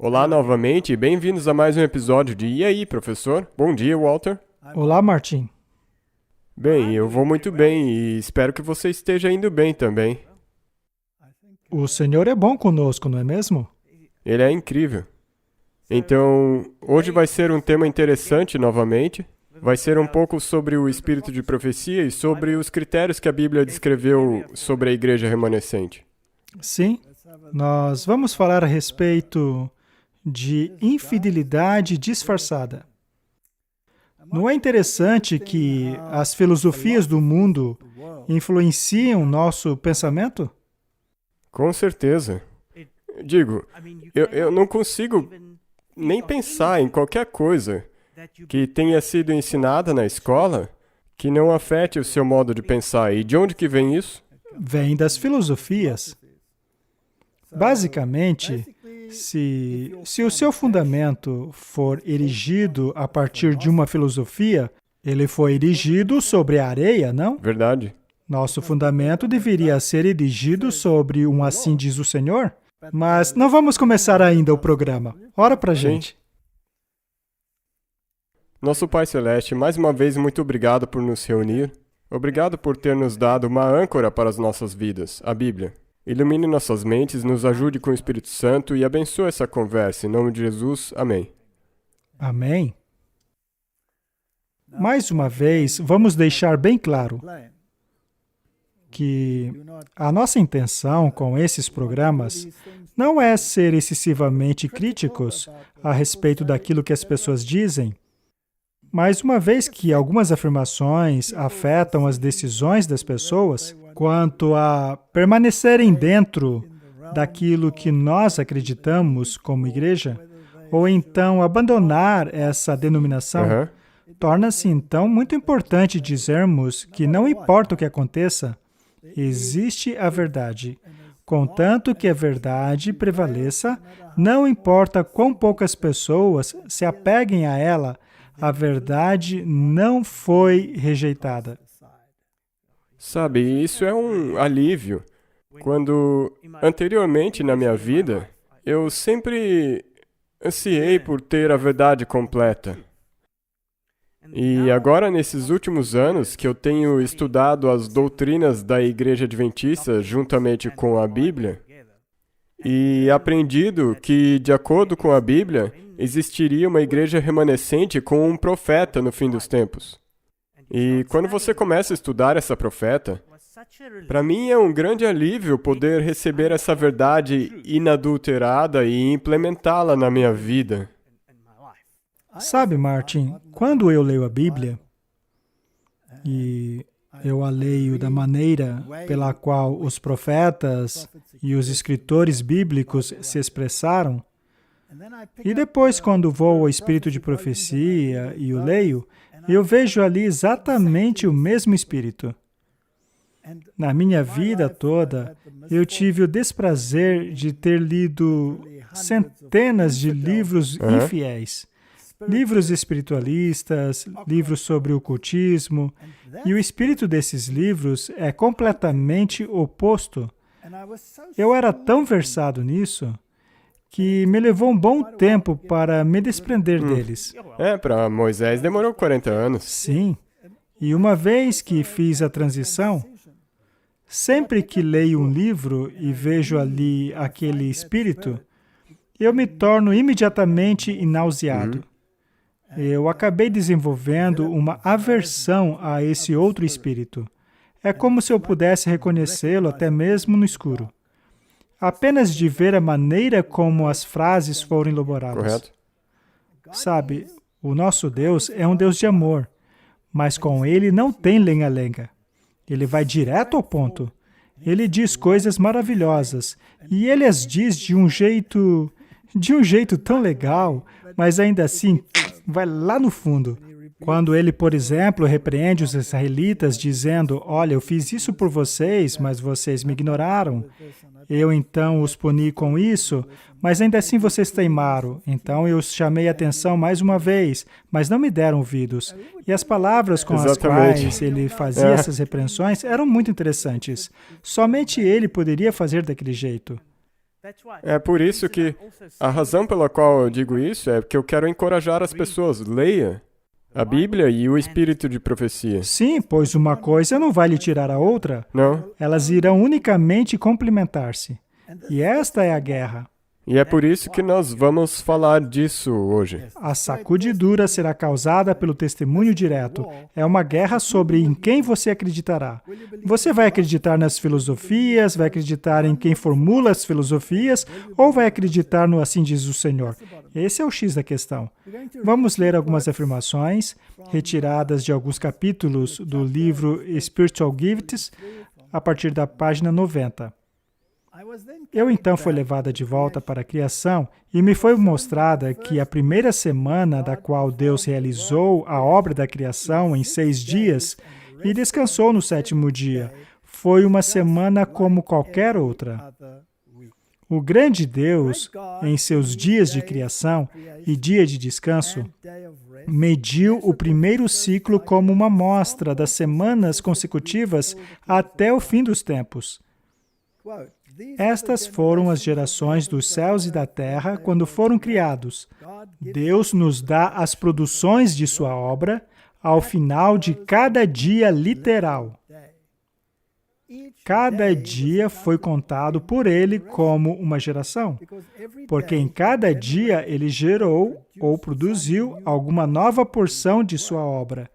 Olá novamente e bem-vindos a mais um episódio de E aí, professor? Bom dia, Walter. Olá, Martin. Bem, eu vou muito bem e espero que você esteja indo bem também. O Senhor é bom conosco, não é mesmo? Ele é incrível. Então, hoje vai ser um tema interessante novamente. Vai ser um pouco sobre o espírito de profecia e sobre os critérios que a Bíblia descreveu sobre a igreja remanescente. Sim, nós vamos falar a respeito de infidelidade disfarçada. Não é interessante que as filosofias do mundo influenciam nosso pensamento? Com certeza. Digo, eu não consigo nem pensar em qualquer coisa que tenha sido ensinada na escola que não afete o seu modo de pensar. E de onde que vem isso? Vem das filosofias. Basicamente, se o seu fundamento for erigido a partir de uma filosofia, ele foi erigido sobre a areia, não? Verdade. Nosso fundamento deveria ser erigido sobre um assim diz o Senhor? Mas não vamos começar ainda o programa. Ora pra gente. Nosso Pai Celeste, mais uma vez, muito obrigado por nos reunir. Obrigado por ter nos dado uma âncora para as nossas vidas, a Bíblia. Ilumine nossas mentes, nos ajude com o Espírito Santo e abençoe essa conversa. Em nome de Jesus, amém. Amém. Mais uma vez, vamos deixar bem claro que a nossa intenção com esses programas não é ser excessivamente críticos a respeito daquilo que as pessoas dizem, mas uma vez que algumas afirmações afetam as decisões das pessoas quanto a permanecerem dentro daquilo que nós acreditamos como igreja, ou então abandonar essa denominação, torna-se então muito importante dizermos que não importa o que aconteça, existe a verdade. Contanto que a verdade prevaleça, não importa quão poucas pessoas se apeguem a ela, a verdade não foi rejeitada. Sabe, isso é um alívio. Quando, anteriormente na minha vida, eu sempre ansiei por ter a verdade completa. E agora, nesses últimos anos, que eu tenho estudado as doutrinas da Igreja Adventista juntamente com a Bíblia, e aprendido que, de acordo com a Bíblia, existiria uma igreja remanescente com um profeta no fim dos tempos. E quando você começa a estudar essa profeta, para mim é um grande alívio poder receber essa verdade inadulterada e implementá-la na minha vida. Sabe, Martin, quando eu leio a Bíblia, e eu a leio da maneira pela qual os profetas e os escritores bíblicos se expressaram, e depois, quando vou ao espírito de profecia e o leio, eu vejo ali exatamente o mesmo espírito. Na minha vida toda, eu tive o desprazer de ter lido centenas de livros infiéis. Livros espiritualistas, livros sobre o ocultismo, e o espírito desses livros é completamente oposto. Eu era tão versado nisso que me levou um bom tempo para me desprender deles. Para Moisés demorou 40 anos. Sim, e uma vez que fiz a transição, sempre que leio um livro e vejo ali aquele espírito, eu me torno imediatamente nauseado. Eu acabei desenvolvendo uma aversão a esse outro espírito. É como se eu pudesse reconhecê-lo até mesmo no escuro. Apenas de ver a maneira como as frases foram elaboradas. Correto? Sabe, o nosso Deus é um Deus de amor, mas com Ele não tem lenga-lenga. Ele vai direto ao ponto. Ele diz coisas maravilhosas, e Ele as diz de um jeito tão legal, mas ainda assim vai lá no fundo. Quando ele, por exemplo, repreende os israelitas dizendo, olha, eu fiz isso por vocês, mas vocês me ignoraram. Eu então os puni com isso, mas ainda assim vocês teimaram. Então eu os chamei a atenção mais uma vez, mas não me deram ouvidos. E as palavras com as quais ele fazia essas repreensões eram muito interessantes. Somente ele poderia fazer daquele jeito. É por isso que a razão pela qual eu digo isso é que eu quero encorajar as pessoas. Leia a Bíblia e o Espírito de Profecia. Sim, pois uma coisa não vai lhe tirar a outra. Não? Elas irão unicamente complementar-se. E esta é a guerra. E é por isso que nós vamos falar disso hoje. A sacudidura será causada pelo testemunho direto. É uma guerra sobre em quem você acreditará. Você vai acreditar nas filosofias, vai acreditar em quem formula as filosofias, ou vai acreditar no assim diz o Senhor? Esse é o X da questão. Vamos ler algumas afirmações retiradas de alguns capítulos do livro Spiritual Gifts, a partir da página 90. Eu então fui levada de volta para a criação e me foi mostrada que a primeira semana da qual Deus realizou a obra da criação em 6 dias e descansou no 7º dia, foi uma semana como qualquer outra. O grande Deus, em seus dias de criação e dia de descanso, mediu o primeiro ciclo como uma amostra das semanas consecutivas até o fim dos tempos. Estas foram as gerações dos céus e da terra quando foram criados. Deus nos dá as produções de sua obra ao final de cada dia literal. Cada dia foi contado por Ele como uma geração, porque em cada dia Ele gerou ou produziu alguma nova porção de sua obra.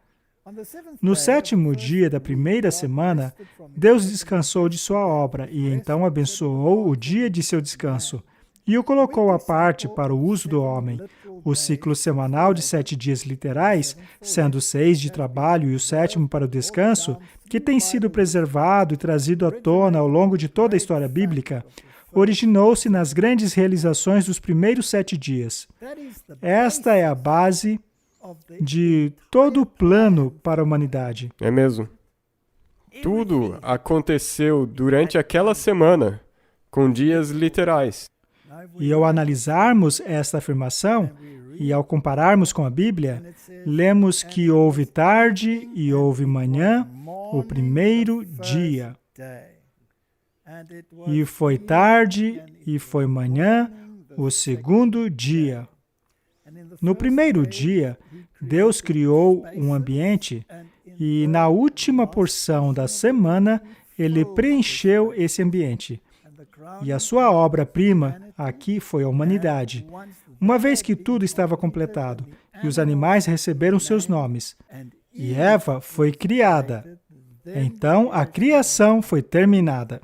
No 7º dia da primeira semana, Deus descansou de sua obra e então abençoou o dia de seu descanso e o colocou à parte para o uso do homem. O ciclo semanal de 7 dias literais, sendo 6 de trabalho e o 7º para o descanso, que tem sido preservado e trazido à tona ao longo de toda a história bíblica, originou-se nas grandes realizações dos primeiros 7 dias. Esta é a base de todo o plano para a humanidade. É mesmo. Tudo aconteceu durante aquela semana, com dias literais. E ao analisarmos esta afirmação, e ao compararmos com a Bíblia, lemos que houve tarde e houve manhã, o primeiro dia. E foi tarde e foi manhã, o segundo dia. No primeiro dia, Deus criou um ambiente e na última porção da semana, Ele preencheu esse ambiente. E a sua obra-prima aqui foi a humanidade. Uma vez que tudo estava completado e os animais receberam seus nomes, e Eva foi criada, então a criação foi terminada.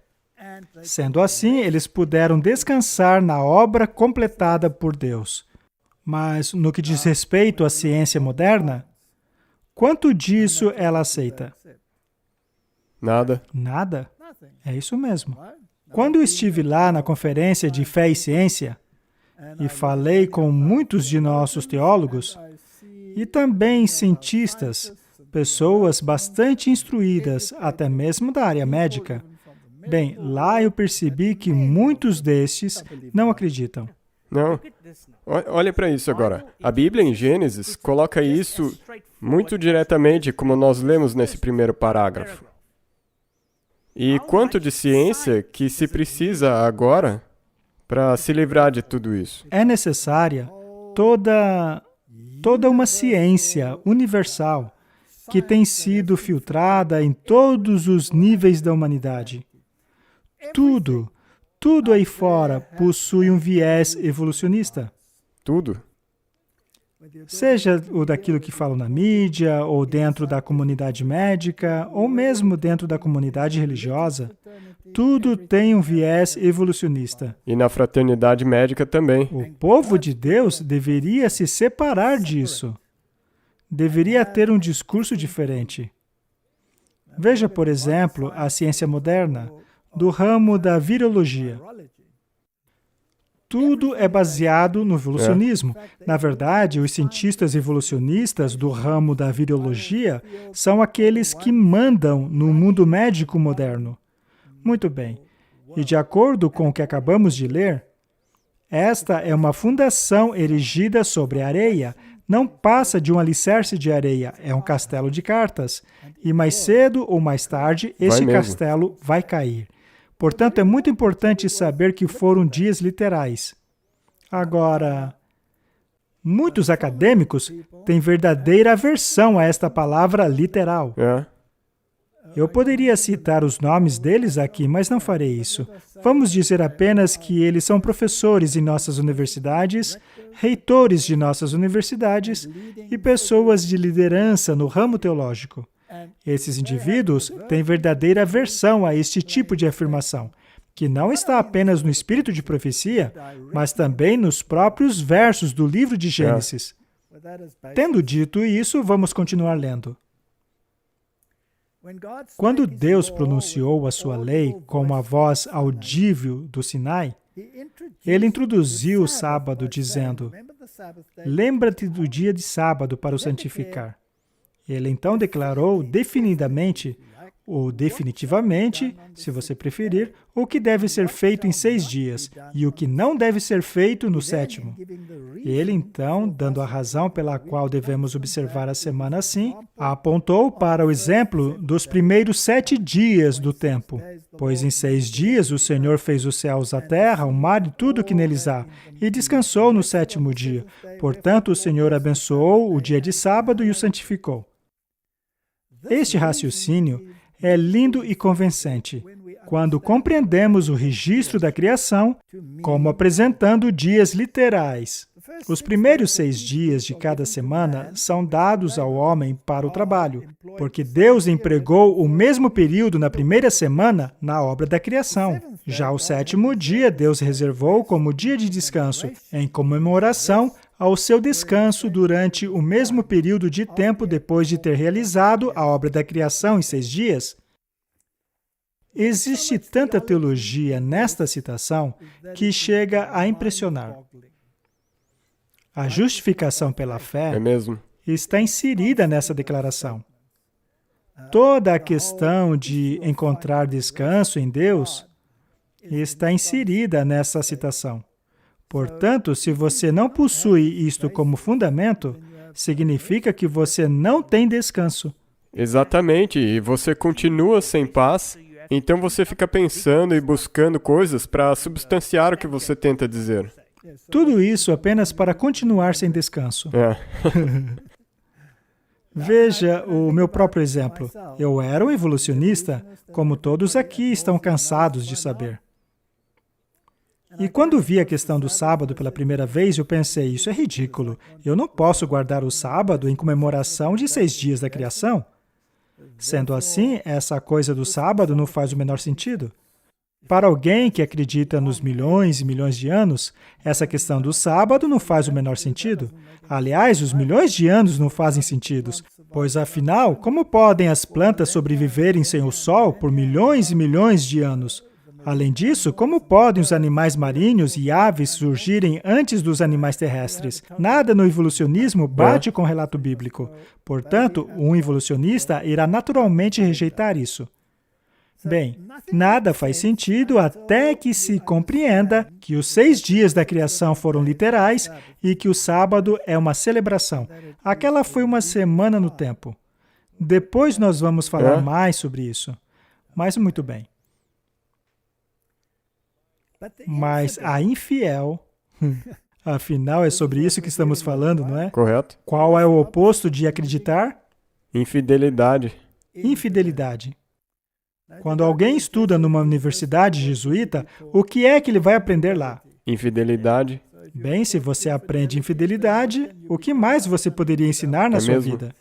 Sendo assim, eles puderam descansar na obra completada por Deus. Mas, no que diz respeito à ciência moderna, quanto disso ela aceita? Nada. Nada? É isso mesmo. Quando eu estive lá na conferência de Fé e Ciência, e falei com muitos de nossos teólogos, e também cientistas, pessoas bastante instruídas, até mesmo da área médica, bem, lá eu percebi que muitos destes não acreditam. Não. Olha para isso agora. A Bíblia, em Gênesis, coloca isso muito diretamente, como nós lemos nesse primeiro parágrafo. E quanto de ciência que se precisa agora para se livrar de tudo isso? É necessária toda uma ciência universal que tem sido filtrada em todos os níveis da humanidade. Tudo aí fora possui um viés evolucionista. Tudo. Seja o daquilo que falam na mídia, ou dentro da comunidade médica, ou mesmo dentro da comunidade religiosa, tudo tem um viés evolucionista. E na fraternidade médica também. O povo de Deus deveria se separar disso. Deveria ter um discurso diferente. Veja, por exemplo, a ciência moderna, do ramo da virologia. Tudo é baseado no evolucionismo. Na verdade, os cientistas evolucionistas do ramo da virologia são aqueles que mandam no mundo médico moderno. Muito bem. E de acordo com o que acabamos de ler, esta é uma fundação erigida sobre areia. Não passa de um alicerce de areia, é um castelo de cartas. E mais cedo ou mais tarde, este castelo vai cair. Portanto, é muito importante saber que foram dias literais. Agora, muitos acadêmicos têm verdadeira aversão a esta palavra literal. Eu poderia citar os nomes deles aqui, mas não farei isso. Vamos dizer apenas que eles são professores em nossas universidades, reitores de nossas universidades e pessoas de liderança no ramo teológico. Esses indivíduos têm verdadeira aversão a este tipo de afirmação, que não está apenas no espírito de profecia, mas também nos próprios versos do livro de Gênesis. Tendo dito isso, vamos continuar lendo. Quando Deus pronunciou a sua lei com uma voz audível do Sinai, Ele introduziu o sábado dizendo, lembra-te do dia de sábado para o santificar. Ele então declarou definidamente, ou definitivamente, se você preferir, o que deve ser feito em 6 dias e o que não deve ser feito no 7º. Ele então, dando a razão pela qual devemos observar a semana assim, apontou para o exemplo dos primeiros 7 dias do tempo. Pois em 6 dias o Senhor fez os céus, a terra, o mar e tudo o que neles há, e descansou no 7º dia. Portanto, o Senhor abençoou o dia de sábado e o santificou. Este raciocínio é lindo e convincente quando compreendemos o registro da criação como apresentando dias literais. Os primeiros 6 dias de cada semana são dados ao homem para o trabalho, porque Deus empregou o mesmo período na primeira semana na obra da criação. Já o 7º dia Deus reservou como dia de descanso, em comemoração ao seu descanso durante o mesmo período de tempo depois de ter realizado a obra da criação em 6 dias. Existe tanta teologia nesta citação que chega a impressionar. A justificação pela fé está inserida nessa declaração. Toda a questão de encontrar descanso em Deus está inserida nessa citação. Portanto, se você não possui isto como fundamento, significa que você não tem descanso. Exatamente, e você continua sem paz, então você fica pensando e buscando coisas para substanciar o que você tenta dizer. Tudo isso apenas para continuar sem descanso. Veja o meu próprio exemplo. Eu era um evolucionista, como todos aqui estão cansados de saber. E quando vi a questão do sábado pela primeira vez, eu pensei, isso é ridículo. Eu não posso guardar o sábado em comemoração de 6 dias da criação. Sendo assim, essa coisa do sábado não faz o menor sentido. Para alguém que acredita nos milhões e milhões de anos, essa questão do sábado não faz o menor sentido. Aliás, os milhões de anos não fazem sentido, pois afinal, como podem as plantas sobreviverem sem o sol por milhões e milhões de anos? Além disso, como podem os animais marinhos e aves surgirem antes dos animais terrestres? Nada no evolucionismo bate com o relato bíblico. Portanto, um evolucionista irá naturalmente rejeitar isso. Bem, nada faz sentido até que se compreenda que os 6 dias da criação foram literais e que o sábado é uma celebração. Aquela foi uma semana no tempo. Depois nós vamos falar mais sobre isso. Mas muito bem. Mas a infiel, afinal é sobre isso que estamos falando, não é? Correto. Qual é o oposto de acreditar? Infidelidade. Infidelidade. Quando alguém estuda numa universidade jesuíta, o que é que ele vai aprender lá? Infidelidade. Bem, se você aprende infidelidade, o que mais você poderia ensinar na sua vida?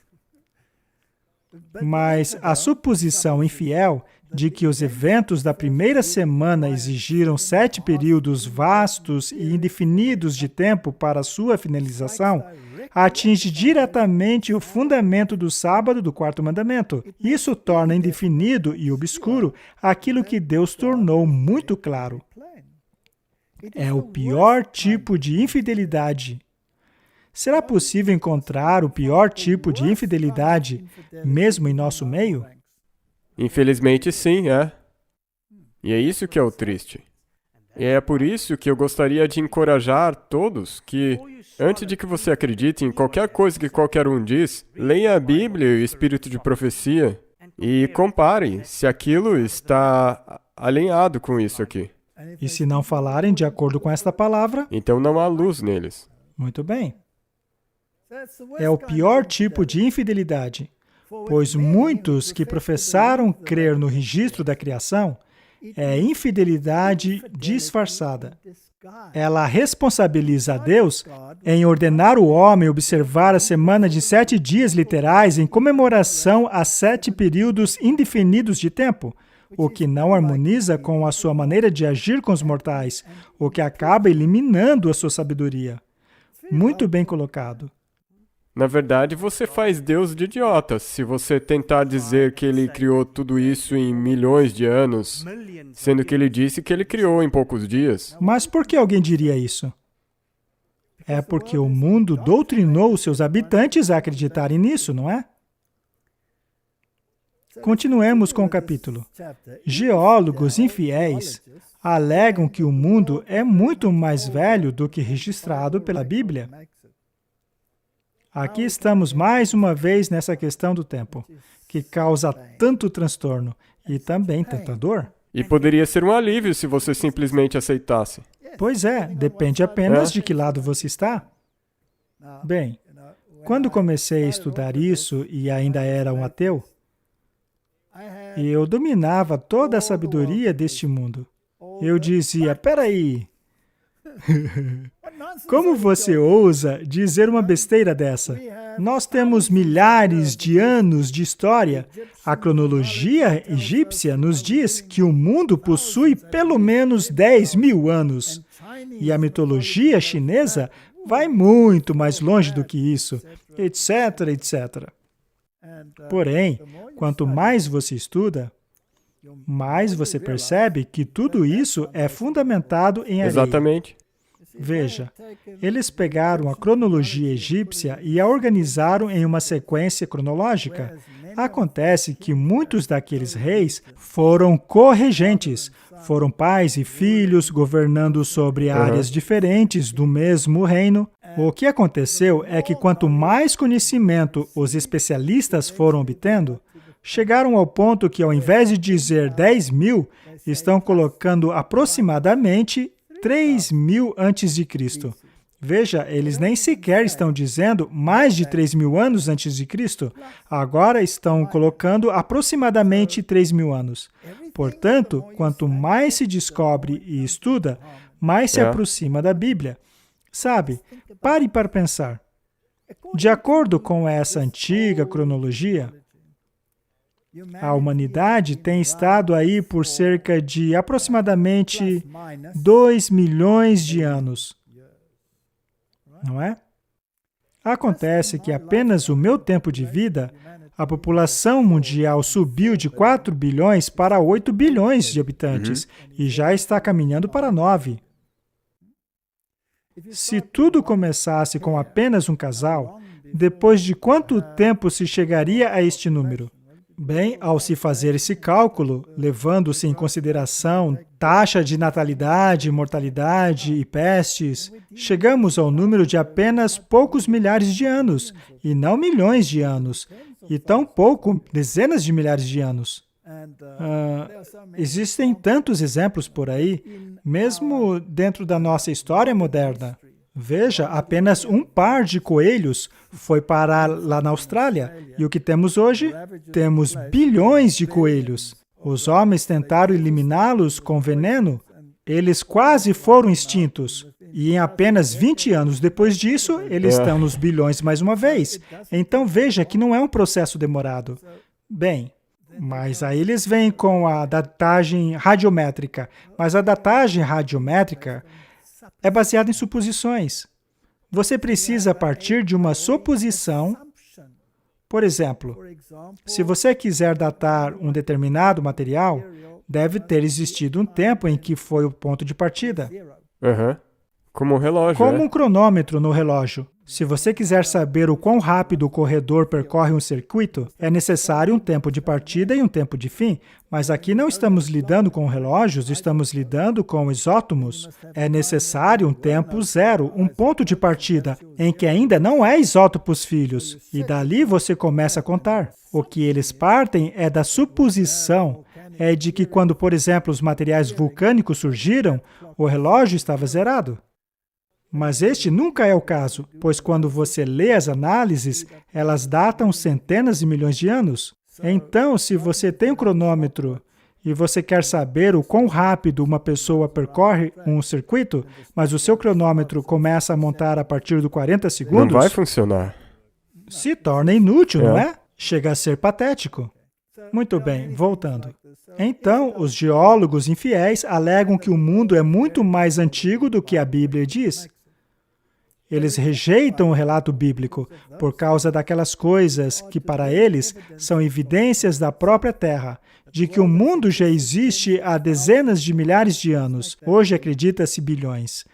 Mas a suposição infiel de que os eventos da primeira semana exigiram 7 períodos vastos e indefinidos de tempo para sua finalização, atinge diretamente o fundamento do sábado do 4º mandamento. Isso torna indefinido e obscuro aquilo que Deus tornou muito claro. É o pior tipo de infidelidade. Será possível encontrar o pior tipo de infidelidade mesmo em nosso meio? Infelizmente, sim, é. E é isso que é o triste. E é por isso que eu gostaria de encorajar todos que, antes de que você acredite em qualquer coisa que qualquer um diz, leia a Bíblia e o Espírito de Profecia e compare se aquilo está alinhado com isso aqui. E se não falarem de acordo com esta palavra, Então não há luz neles. muito bem. É o pior tipo de infidelidade, pois muitos que professaram crer no registro da criação é infidelidade disfarçada. Ela responsabiliza a Deus em ordenar o homem observar a semana de 7 dias literais em comemoração a 7 períodos indefinidos de tempo, o que não harmoniza com a sua maneira de agir com os mortais, o que acaba eliminando a sua sabedoria. Muito bem colocado. Na verdade, você faz Deus de idiota se você tentar dizer que ele criou tudo isso em milhões de anos, sendo que ele disse que ele criou em poucos dias. Mas por que alguém diria isso? É porque o mundo doutrinou os seus habitantes a acreditarem nisso, não é? Continuemos com o capítulo. Geólogos infiéis alegam que o mundo é muito mais velho do que registrado pela Bíblia. Aqui estamos mais uma vez nessa questão do tempo, que causa tanto transtorno e também tanta dor. E poderia ser um alívio se você simplesmente aceitasse. Pois é, depende apenas de que lado você está. Bem, quando comecei a estudar isso e ainda era um ateu, eu dominava toda a sabedoria deste mundo. Eu dizia, peraí, como você ousa dizer uma besteira dessa? Nós temos milhares de anos de história. A cronologia egípcia nos diz que o mundo possui pelo menos 10.000 anos. E a mitologia chinesa vai muito mais longe do que isso, etc, etc. Porém, quanto mais você estuda, mais você percebe que tudo isso é fundamentado em areia. Exatamente. Veja, eles pegaram a cronologia egípcia e a organizaram em uma sequência cronológica. Acontece que muitos daqueles reis foram corregentes, foram pais e filhos governando sobre áreas diferentes do mesmo reino. O que aconteceu é que quanto mais conhecimento os especialistas foram obtendo, chegaram ao ponto que, ao invés de dizer 10.000, estão colocando aproximadamente 3.000 antes de Cristo. Veja, eles nem sequer estão dizendo mais de 3.000 anos antes de Cristo. Agora estão colocando aproximadamente 3.000 anos. Portanto, quanto mais se descobre e estuda, mais se aproxima da Bíblia. Sabe, pare para pensar. De acordo com essa antiga cronologia, a humanidade tem estado aí por cerca de aproximadamente 2 milhões de anos. Não é? Acontece que apenas o meu tempo de vida, a população mundial subiu de 4 bilhões para 8 bilhões de habitantes e já está caminhando para 9. Se tudo começasse com apenas um casal, depois de quanto tempo se chegaria a este número? Bem, ao se fazer esse cálculo, levando-se em consideração taxa de natalidade, mortalidade e pestes, chegamos ao número de apenas poucos milhares de anos, e não milhões de anos, e tão pouco dezenas de milhares de anos. Existem tantos exemplos por aí, mesmo dentro da nossa história moderna. Veja, apenas um par de coelhos foi parar lá na Austrália. E o que temos hoje? Temos bilhões de coelhos. Os homens tentaram eliminá-los com veneno. Eles quase foram extintos. E em apenas 20 anos depois disso, eles estão nos bilhões mais uma vez. Então veja que não é um processo demorado. Bem, mas aí eles vêm com a datagem radiométrica. Mas a datagem radiométrica é baseada em suposições. Você precisa partir de uma suposição. Por exemplo, se você quiser datar um determinado material, deve ter existido um tempo em que foi o ponto de partida. Como um relógio, Como um cronômetro no relógio. Se você quiser saber o quão rápido o corredor percorre um circuito, é necessário um tempo de partida e um tempo de fim. Mas aqui não estamos lidando com relógios, estamos lidando com isótomos. É necessário um tempo zero, um ponto de partida, em que ainda não é isótopos filhos. E dali você começa a contar. O que eles partem é da suposição. é de que quando, por exemplo, os materiais vulcânicos surgiram, o relógio estava zerado. Mas este nunca é o caso, pois quando você lê as análises, elas datam centenas de milhões de anos. Então, se você tem um cronômetro e você quer saber o quão rápido uma pessoa percorre um circuito, mas o seu cronômetro começa a montar a partir de 40 segundos... Não vai funcionar. Se torna inútil, não é? Chega a ser patético. Muito bem, voltando. Então, os geólogos infiéis alegam que o mundo é muito mais antigo do que a Bíblia diz. Eles rejeitam o relato bíblico por causa daquelas coisas que, para eles, são evidências da própria Terra, de que o mundo já existe há dezenas de milhares de anos. Hoje acredita-se bilhões.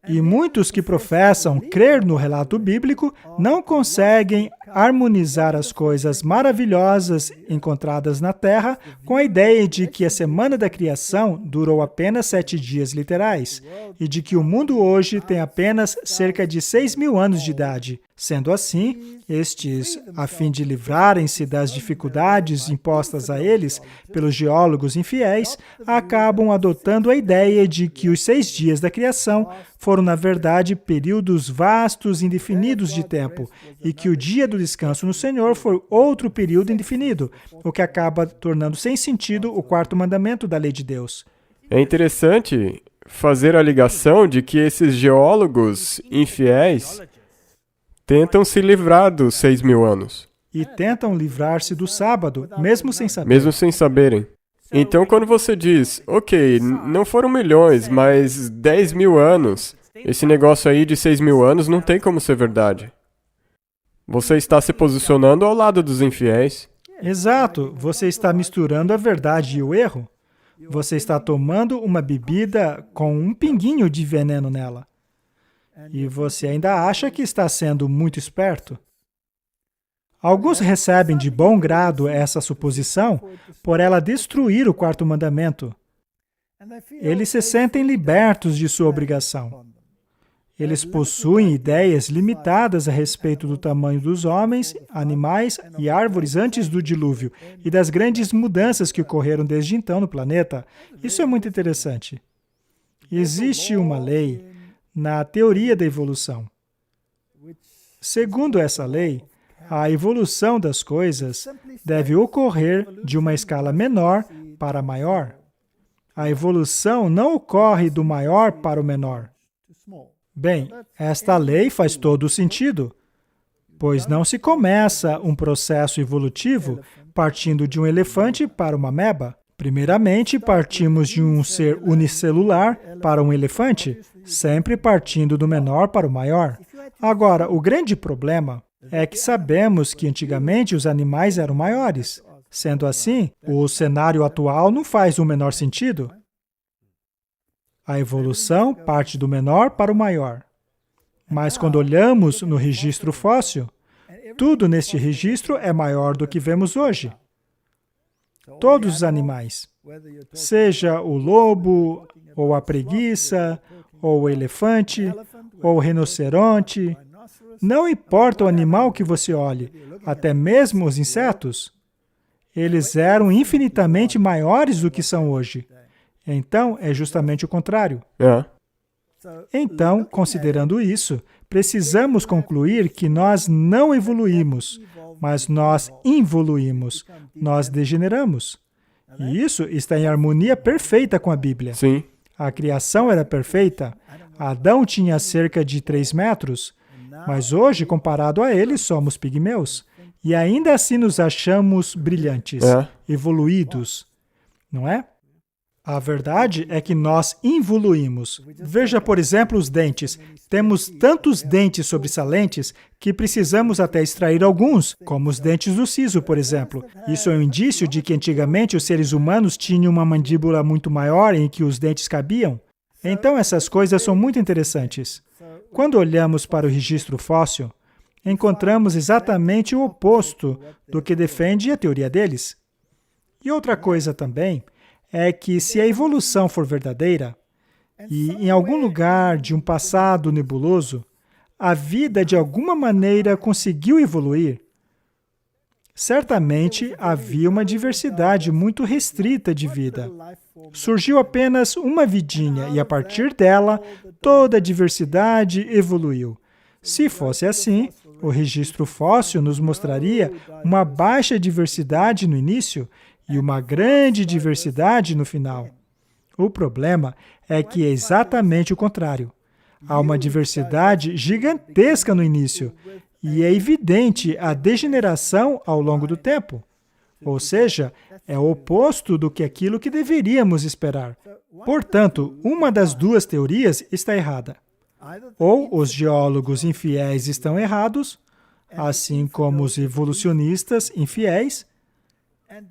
E muitos que professam crer no relato bíblico não conseguem harmonizar as coisas maravilhosas encontradas na Terra com a ideia de que a semana da criação durou apenas 7 dias literais e de que o mundo hoje tem apenas cerca de 6.000 anos de idade. Sendo assim, estes, a fim de livrarem-se das dificuldades impostas a eles pelos geólogos infiéis, acabam adotando a ideia de que os 6 dias da criação foram, na verdade, períodos vastos e indefinidos de tempo, e que o dia do descanso no Senhor foi outro período indefinido, o que acaba tornando sem sentido o 4º mandamento da lei de Deus. É interessante fazer a ligação de que esses geólogos infiéis tentam se livrar dos 6.000 anos. E tentam livrar-se do sábado, mesmo sem saber. Mesmo sem saberem. Então, quando você diz, ok, não foram milhões, mas 10.000 anos, esse negócio aí de 6.000 anos não tem como ser verdade. Você está se posicionando ao lado dos infiéis. Exato, você está misturando a verdade e o erro. Você está tomando uma bebida com um pinguinho de veneno nela. E você ainda acha que está sendo muito esperto. Alguns recebem de bom grado essa suposição por ela destruir o 4º mandamento. Eles se sentem libertos de sua obrigação. Eles possuem ideias limitadas a respeito do tamanho dos homens, animais e árvores antes do dilúvio e das grandes mudanças que ocorreram desde então no planeta. Isso é muito interessante. Existe uma lei na teoria da evolução. Segundo essa lei, a evolução das coisas deve ocorrer de uma escala menor para maior. A evolução não ocorre do maior para o menor. Bem, esta lei faz todo o sentido, pois não se começa um processo evolutivo partindo de um elefante para uma ameba. Primeiramente, partimos de um ser unicelular para um elefante, sempre partindo do menor para o maior. Agora, o grande problema é que sabemos que antigamente os animais eram maiores. Sendo assim, o cenário atual não faz o menor sentido. A evolução parte do menor para o maior. Mas quando olhamos no registro fóssil, tudo neste registro é maior do que vemos hoje. Todos os animais, seja o lobo, ou a preguiça, ou o elefante, ou o rinoceronte, não importa o animal que você olhe, até mesmo os insetos, eles eram infinitamente maiores do que são hoje. Então, é justamente o contrário. Então, considerando isso, precisamos concluir que nós não evoluímos, mas nós involuímos, nós degeneramos. E isso está em harmonia perfeita com a Bíblia. Sim. A criação era perfeita. Adão tinha cerca de 3 metros, mas hoje, comparado a ele, somos pigmeus. E ainda assim nos achamos brilhantes, evoluídos, não é? A verdade é que nós involuímos. Veja, por exemplo, os dentes. Temos tantos dentes sobressalentes que precisamos até extrair alguns, como os dentes do siso, por exemplo. Isso é um indício de que antigamente os seres humanos tinham uma mandíbula muito maior em que os dentes cabiam. Então, essas coisas são muito interessantes. Quando olhamos para o registro fóssil, encontramos exatamente o oposto do que defende a teoria deles. E outra coisa também é que se a evolução for verdadeira, e em algum lugar de um passado nebuloso, a vida de alguma maneira conseguiu evoluir, Certamente havia uma diversidade muito restrita de vida. Surgiu apenas uma vidinha e, a partir dela, toda a diversidade evoluiu. Se fosse assim, o registro fóssil nos mostraria uma baixa diversidade no início e uma grande diversidade no final. O problema é que é exatamente o contrário. Há uma diversidade gigantesca no início e é evidente a degeneração ao longo do tempo. Ou seja, é o oposto do que aquilo que deveríamos esperar. Portanto, uma das duas teorias está errada. Ou os geólogos infiéis estão errados, assim como os evolucionistas infiéis,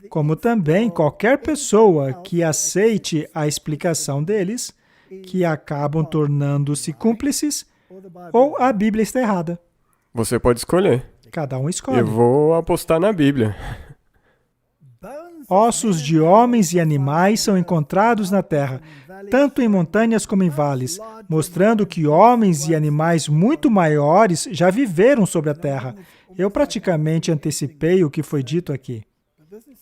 como também qualquer pessoa que aceite a explicação deles, que acabam tornando-se cúmplices, ou a Bíblia está errada. Você pode escolher. Cada um escolhe. Eu vou apostar na Bíblia. Ossos de homens e animais são encontrados na terra, tanto em montanhas como em vales, mostrando que homens e animais muito maiores já viveram sobre a terra. Eu praticamente antecipei o que foi dito aqui.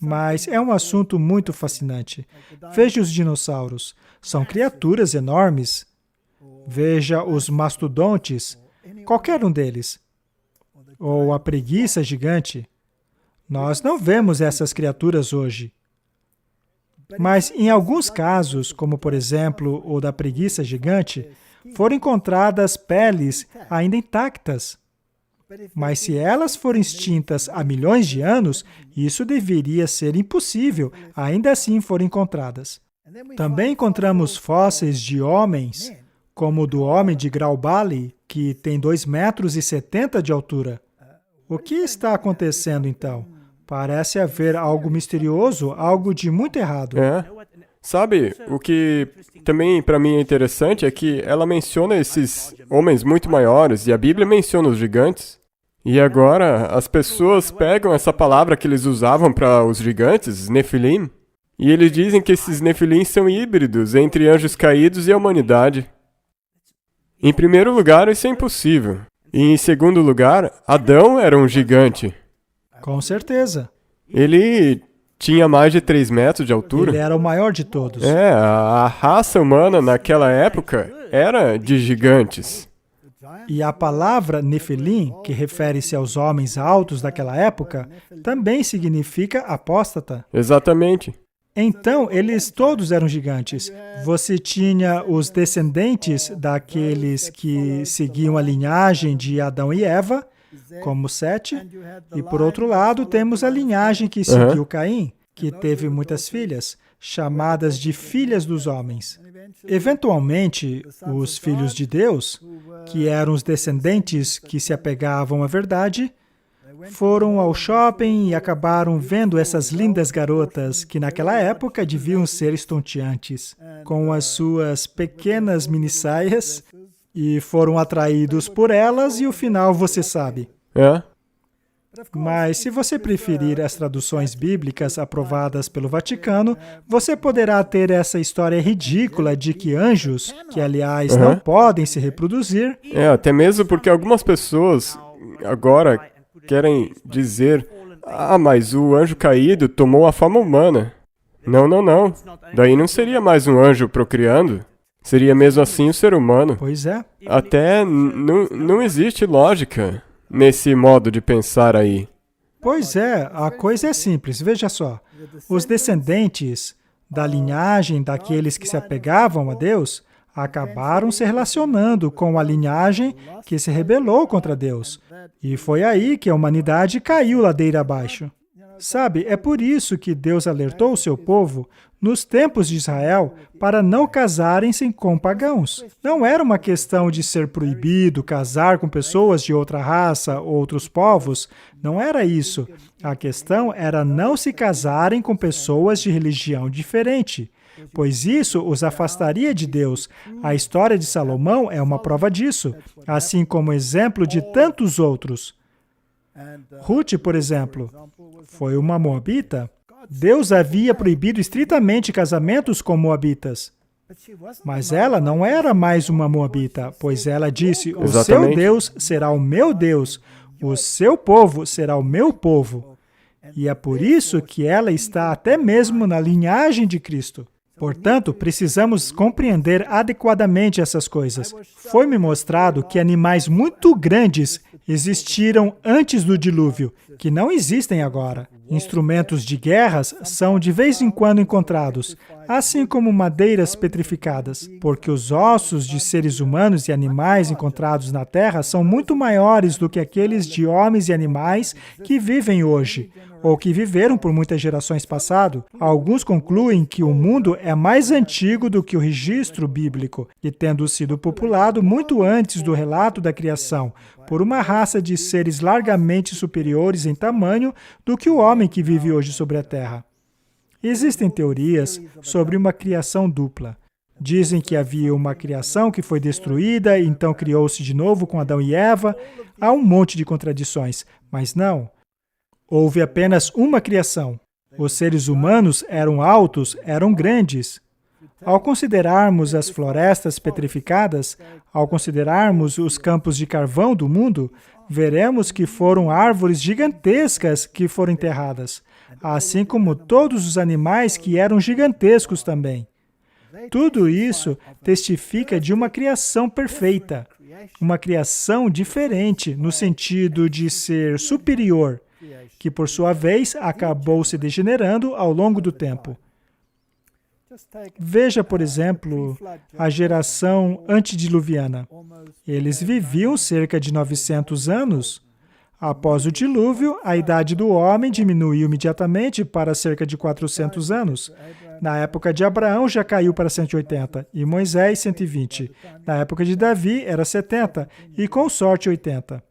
Mas é um assunto muito fascinante. Veja os dinossauros. São criaturas enormes. Veja os mastodontes, qualquer um deles. Ou a preguiça gigante. Nós não vemos essas criaturas hoje. Mas em alguns casos, como por exemplo o da preguiça gigante, foram encontradas peles ainda intactas. Mas se elas foram extintas há milhões de anos, isso deveria ser impossível, ainda assim foram encontradas. Também encontramos fósseis de homens, como o do homem de Grauballi, que tem 2,70 metros de altura. O que está acontecendo então? Parece haver algo misterioso, algo de muito errado. Sabe, o que também para mim é interessante é que ela menciona esses homens muito maiores e a Bíblia menciona os gigantes. E agora as pessoas pegam essa palavra que eles usavam para os gigantes, Nefilim, e eles dizem que esses Nefilim são híbridos entre anjos caídos e a humanidade. Em primeiro lugar, isso é impossível. E em segundo lugar, Adão era um gigante. Com certeza. Ele tinha mais de 3 metros de altura. Ele era o maior de todos. A raça humana naquela época era de gigantes. E a palavra Nefilim, que refere-se aos homens altos daquela época, também significa apóstata. Exatamente. Então, eles todos eram gigantes. Você tinha os descendentes daqueles que seguiam a linhagem de Adão e Eva, como Sete, e por outro lado temos a linhagem que seguiu Caim, que teve muitas filhas, chamadas de filhas dos homens. Eventualmente, os filhos de Deus, que eram os descendentes que se apegavam à verdade, foram ao shopping e acabaram vendo essas lindas garotas que naquela época deviam ser estonteantes, com as suas pequenas minissaias, e foram atraídos por elas e o final você sabe. Mas se você preferir as traduções bíblicas aprovadas pelo Vaticano, você poderá ter essa história ridícula de que anjos, que aliás não podem se reproduzir... Até mesmo porque algumas pessoas agora querem dizer, mas o anjo caído tomou a forma humana. Não. Daí não seria mais um anjo procriando. Seria mesmo assim o ser humano. Pois é. Até não existe lógica nesse modo de pensar aí. Pois é, a coisa é simples. Veja só. Os descendentes da linhagem daqueles que se apegavam a Deus acabaram se relacionando com a linhagem que se rebelou contra Deus. E foi aí que a humanidade caiu ladeira abaixo. Sabe, é por isso que Deus alertou o seu povo, nos tempos de Israel, para não casarem-se com pagãos. Não era uma questão de ser proibido casar com pessoas de outra raça, outros povos. Não era isso. A questão era não se casarem com pessoas de religião diferente, pois isso os afastaria de Deus. A história de Salomão é uma prova disso, assim como o exemplo de tantos outros. Ruth, por exemplo, foi uma moabita. Deus havia proibido estritamente casamentos com moabitas. Mas ela não era mais uma moabita, pois ela disse, o seu Deus será o meu Deus, o seu povo será o meu povo. E é por isso que ela está até mesmo na linhagem de Cristo. Portanto, precisamos compreender adequadamente essas coisas. Foi-me mostrado que animais muito grandes existiram antes do dilúvio, que não existem agora. Instrumentos de guerras são de vez em quando encontrados, assim como madeiras petrificadas, porque os ossos de seres humanos e animais encontrados na Terra são muito maiores do que aqueles de homens e animais que vivem hoje, ou que viveram por muitas gerações passado. Alguns concluem que o mundo é mais antigo do que o registro bíblico, e tendo sido populado muito antes do relato da criação, por uma raça de seres largamente superiores em tamanho do que o homem que vive hoje sobre a Terra. Existem teorias sobre uma criação dupla. Dizem que havia uma criação que foi destruída e então criou-se de novo com Adão e Eva. Há um monte de contradições, mas não. Houve apenas uma criação. Os seres humanos eram altos, eram grandes. Ao considerarmos as florestas petrificadas, ao considerarmos os campos de carvão do mundo, veremos que foram árvores gigantescas que foram enterradas, assim como todos os animais que eram gigantescos também. Tudo isso testifica de uma criação perfeita, uma criação diferente no sentido de ser superior, que por sua vez acabou se degenerando ao longo do tempo. Veja, por exemplo, a geração antediluviana. Eles viviam cerca de 900 anos. Após o dilúvio, a idade do homem diminuiu imediatamente para cerca de 400 anos. Na época de Abraão já caiu para 180, e Moisés 120. Na época de Davi era 70, e com sorte 80.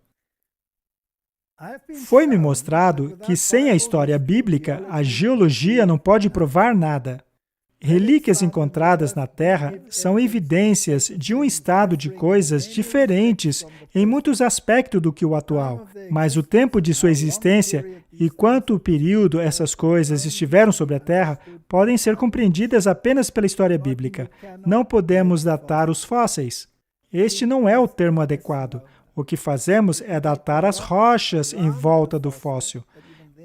Foi-me mostrado que sem a história bíblica, a geologia não pode provar nada. Relíquias encontradas na Terra são evidências de um estado de coisas diferentes em muitos aspectos do que o atual, mas o tempo de sua existência e quanto período essas coisas estiveram sobre a Terra podem ser compreendidas apenas pela história bíblica. Não podemos datar os fósseis. Este não é o termo adequado. O que fazemos é datar as rochas em volta do fóssil.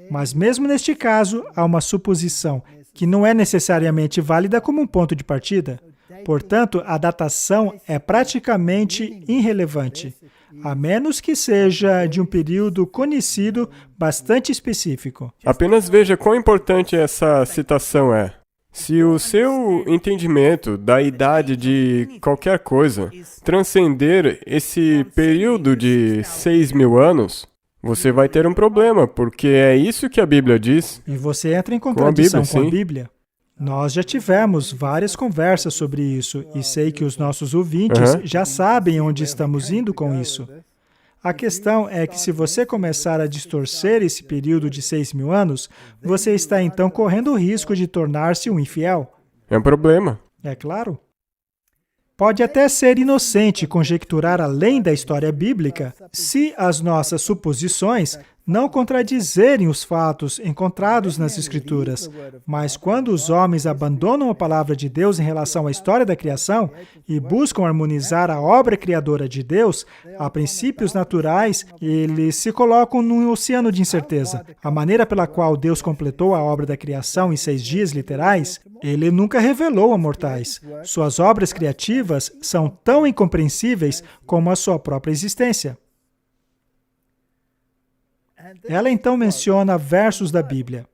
Mas mesmo neste caso, há uma suposição que não é necessariamente válida como um ponto de partida. Portanto, a datação é praticamente irrelevante, a menos que seja de um período conhecido bastante específico. Apenas veja quão importante essa citação é. Se o seu entendimento da idade de qualquer coisa transcender esse período de 6.000 anos, você vai ter um problema, porque é isso que a Bíblia diz. E você entra em contradição com a Bíblia. Nós já tivemos várias conversas sobre isso, e sei que os nossos ouvintes já sabem onde estamos indo com isso. A questão é que se você começar a distorcer esse período de 6.000 anos, você está então correndo o risco de tornar-se um infiel. É um problema. É claro. Pode até ser inocente conjecturar além da história bíblica se as nossas suposições não contradizerem os fatos encontrados nas Escrituras. Mas quando os homens abandonam a palavra de Deus em relação à história da criação e buscam harmonizar a obra criadora de Deus a princípios naturais, eles se colocam num oceano de incerteza. A maneira pela qual Deus completou a obra da criação em 6 dias literais, Ele nunca revelou a mortais. Suas obras criativas são tão incompreensíveis como a sua própria existência. Ela então menciona versos da Bíblia.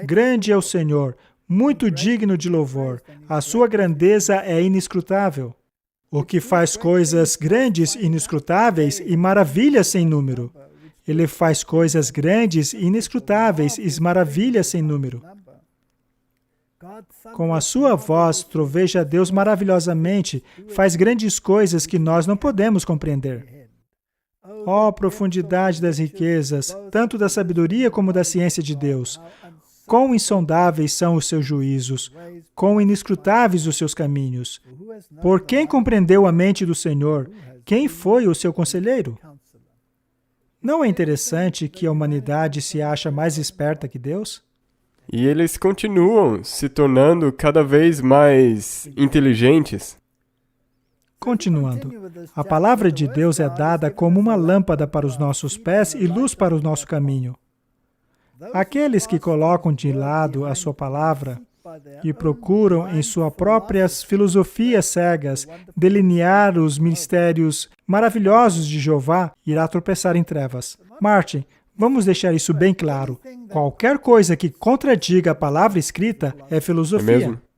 Grande é o Senhor, muito digno de louvor. A sua grandeza é inescrutável. O que faz coisas grandes, inescrutáveis e maravilhas sem número. Ele faz coisas grandes, inescrutáveis e maravilhas sem número. Com a sua voz, troveja Deus maravilhosamente, faz grandes coisas que nós não podemos compreender. Ó profundidade das riquezas, tanto da sabedoria como da ciência de Deus! Quão insondáveis são os seus juízos, quão inescrutáveis os seus caminhos! Por quem compreendeu a mente do Senhor? Quem foi o seu conselheiro? Não é interessante que a humanidade se acha mais esperta que Deus? E eles continuam se tornando cada vez mais inteligentes. Continuando, a palavra de Deus é dada como uma lâmpada para os nossos pés e luz para o nosso caminho. Aqueles que colocam de lado a sua palavra e procuram em suas próprias filosofias cegas delinear os mistérios maravilhosos de Jeová, irá tropeçar em trevas. Martin, vamos deixar isso bem claro. Qualquer coisa que contradiga a palavra escrita é filosofia. É mesmo?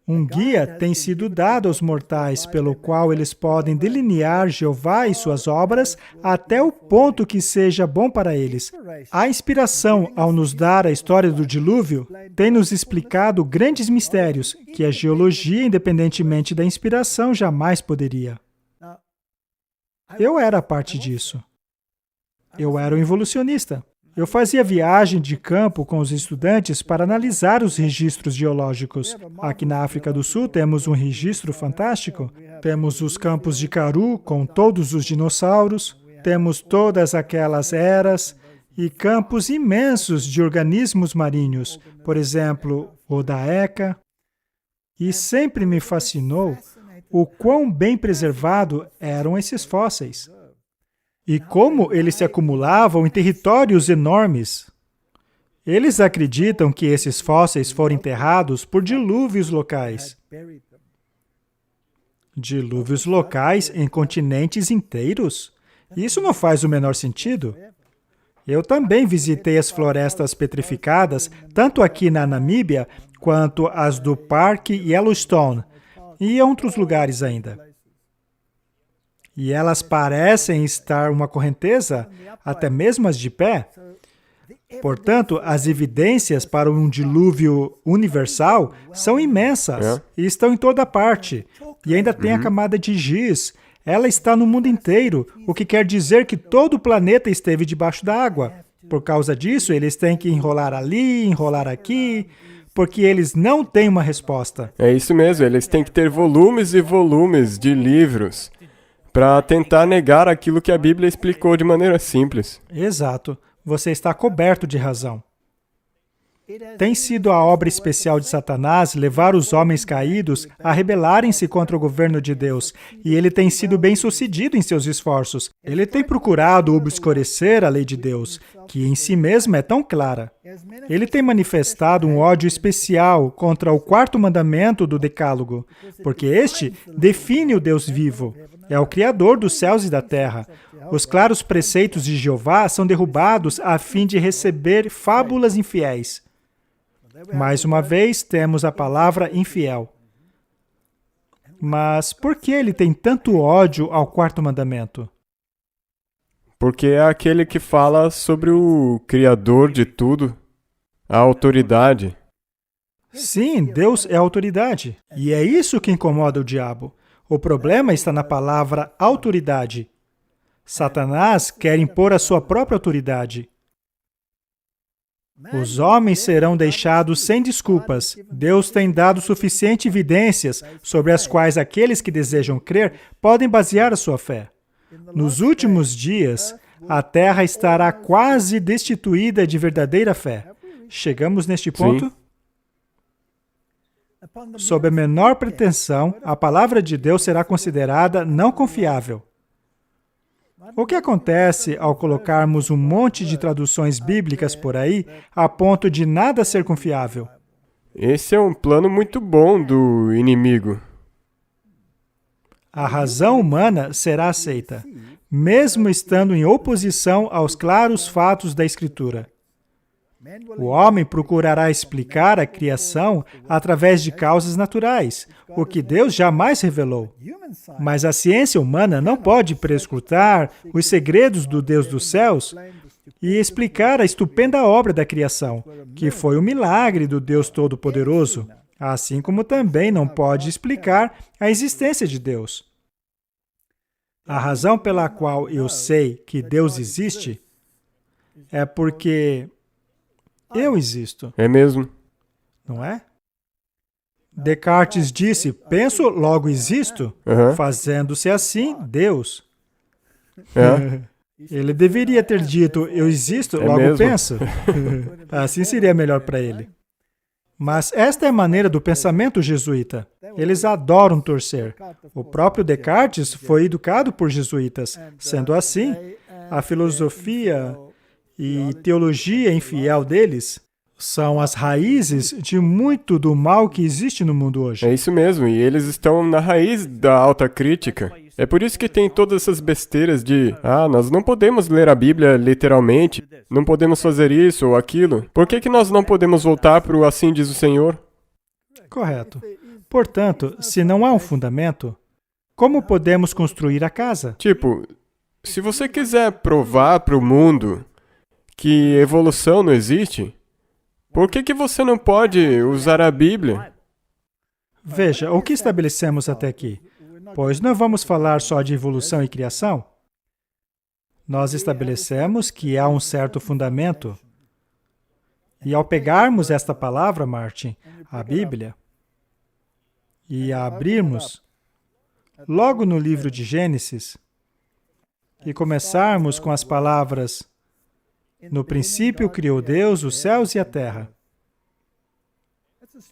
Um guia tem sido dado aos mortais, pelo qual eles podem delinear Jeová e suas obras até o ponto que seja bom para eles. A inspiração, ao nos dar a história do dilúvio, tem nos explicado grandes mistérios que a geologia, independentemente da inspiração, jamais poderia. Eu era parte disso. Eu era um evolucionista. Eu fazia viagem de campo com os estudantes para analisar os registros geológicos. Aqui na África do Sul temos um registro fantástico. Temos os campos de Karoo com todos os dinossauros, temos todas aquelas eras e campos imensos de organismos marinhos, por exemplo, o da ECA. E sempre me fascinou o quão bem preservados eram esses fósseis. E como eles se acumulavam em territórios enormes. Eles acreditam que esses fósseis foram enterrados por dilúvios locais. Dilúvios locais em continentes inteiros? Isso não faz o menor sentido. Eu também visitei as florestas petrificadas, tanto aqui na Namíbia, quanto as do Parque Yellowstone, e em outros lugares ainda. E elas parecem estar uma correnteza, até mesmo as de pé. Portanto, as evidências para um dilúvio universal são imensas e estão em toda parte. E ainda tem a camada de giz. Ela está no mundo inteiro, o que quer dizer que todo o planeta esteve debaixo da água. Por causa disso, eles têm que enrolar ali, enrolar aqui, porque eles não têm uma resposta. É isso mesmo, eles têm que ter volumes e volumes de livros para tentar negar aquilo que a Bíblia explicou de maneira simples. Exato. Você está coberto de razão. Tem sido a obra especial de Satanás levar os homens caídos a rebelarem-se contra o governo de Deus, e ele tem sido bem-sucedido em seus esforços. Ele tem procurado obscurecer a lei de Deus, que em si mesma é tão clara. Ele tem manifestado um ódio especial contra o quarto mandamento do Decálogo, porque este define o Deus vivo. É o Criador dos céus e da terra. Os claros preceitos de Jeová são derrubados a fim de receber fábulas infiéis. Mais uma vez, temos a palavra infiel. Mas por que ele tem tanto ódio ao quarto mandamento? Porque é aquele que fala sobre o Criador de tudo, a autoridade. Sim, Deus é a autoridade. E é isso que incomoda o diabo. O problema está na palavra autoridade. Satanás quer impor a sua própria autoridade. Os homens serão deixados sem desculpas. Deus tem dado suficientes evidências sobre as quais aqueles que desejam crer podem basear a sua fé. Nos últimos dias, a terra estará quase destituída de verdadeira fé. Chegamos neste ponto? Sim. Sob a menor pretensão, a palavra de Deus será considerada não confiável. O que acontece ao colocarmos um monte de traduções bíblicas por aí, a ponto de nada ser confiável? Esse é um plano muito bom do inimigo. A razão humana será aceita, mesmo estando em oposição aos claros fatos da Escritura. O homem procurará explicar a criação através de causas naturais, o que Deus jamais revelou. Mas a ciência humana não pode prescrutar os segredos do Deus dos céus e explicar a estupenda obra da criação, que foi um milagre do Deus Todo-Poderoso, assim como também não pode explicar a existência de Deus. A razão pela qual eu sei que Deus existe é porque eu existo. É mesmo? Não é? Descartes disse, penso, logo existo, fazendo-se assim, Deus. Ele deveria ter dito, eu existo, logo mesmo? penso. Assim seria melhor para ele. Mas esta é a maneira do pensamento jesuíta. Eles adoram torcer. O próprio Descartes foi educado por jesuítas. Sendo assim, a filosofia e teologia infiel deles são as raízes de muito do mal que existe no mundo hoje. É isso mesmo, e eles estão na raiz da alta crítica. É por isso que tem todas essas besteiras de, nós não podemos ler a Bíblia literalmente, não podemos fazer isso ou aquilo. Por que nós não podemos voltar para o assim diz o Senhor? Correto. Portanto, se não há um fundamento, como podemos construir a casa? Tipo, se você quiser provar para o mundo que evolução não existe, por que você não pode usar a Bíblia? Veja, o que estabelecemos até aqui? Pois não vamos falar só de evolução e criação. Nós estabelecemos que há um certo fundamento. E ao pegarmos esta palavra, Martin, a Bíblia, e a abrirmos logo no livro de Gênesis, e começarmos com as palavras: no princípio criou Deus os céus e a terra.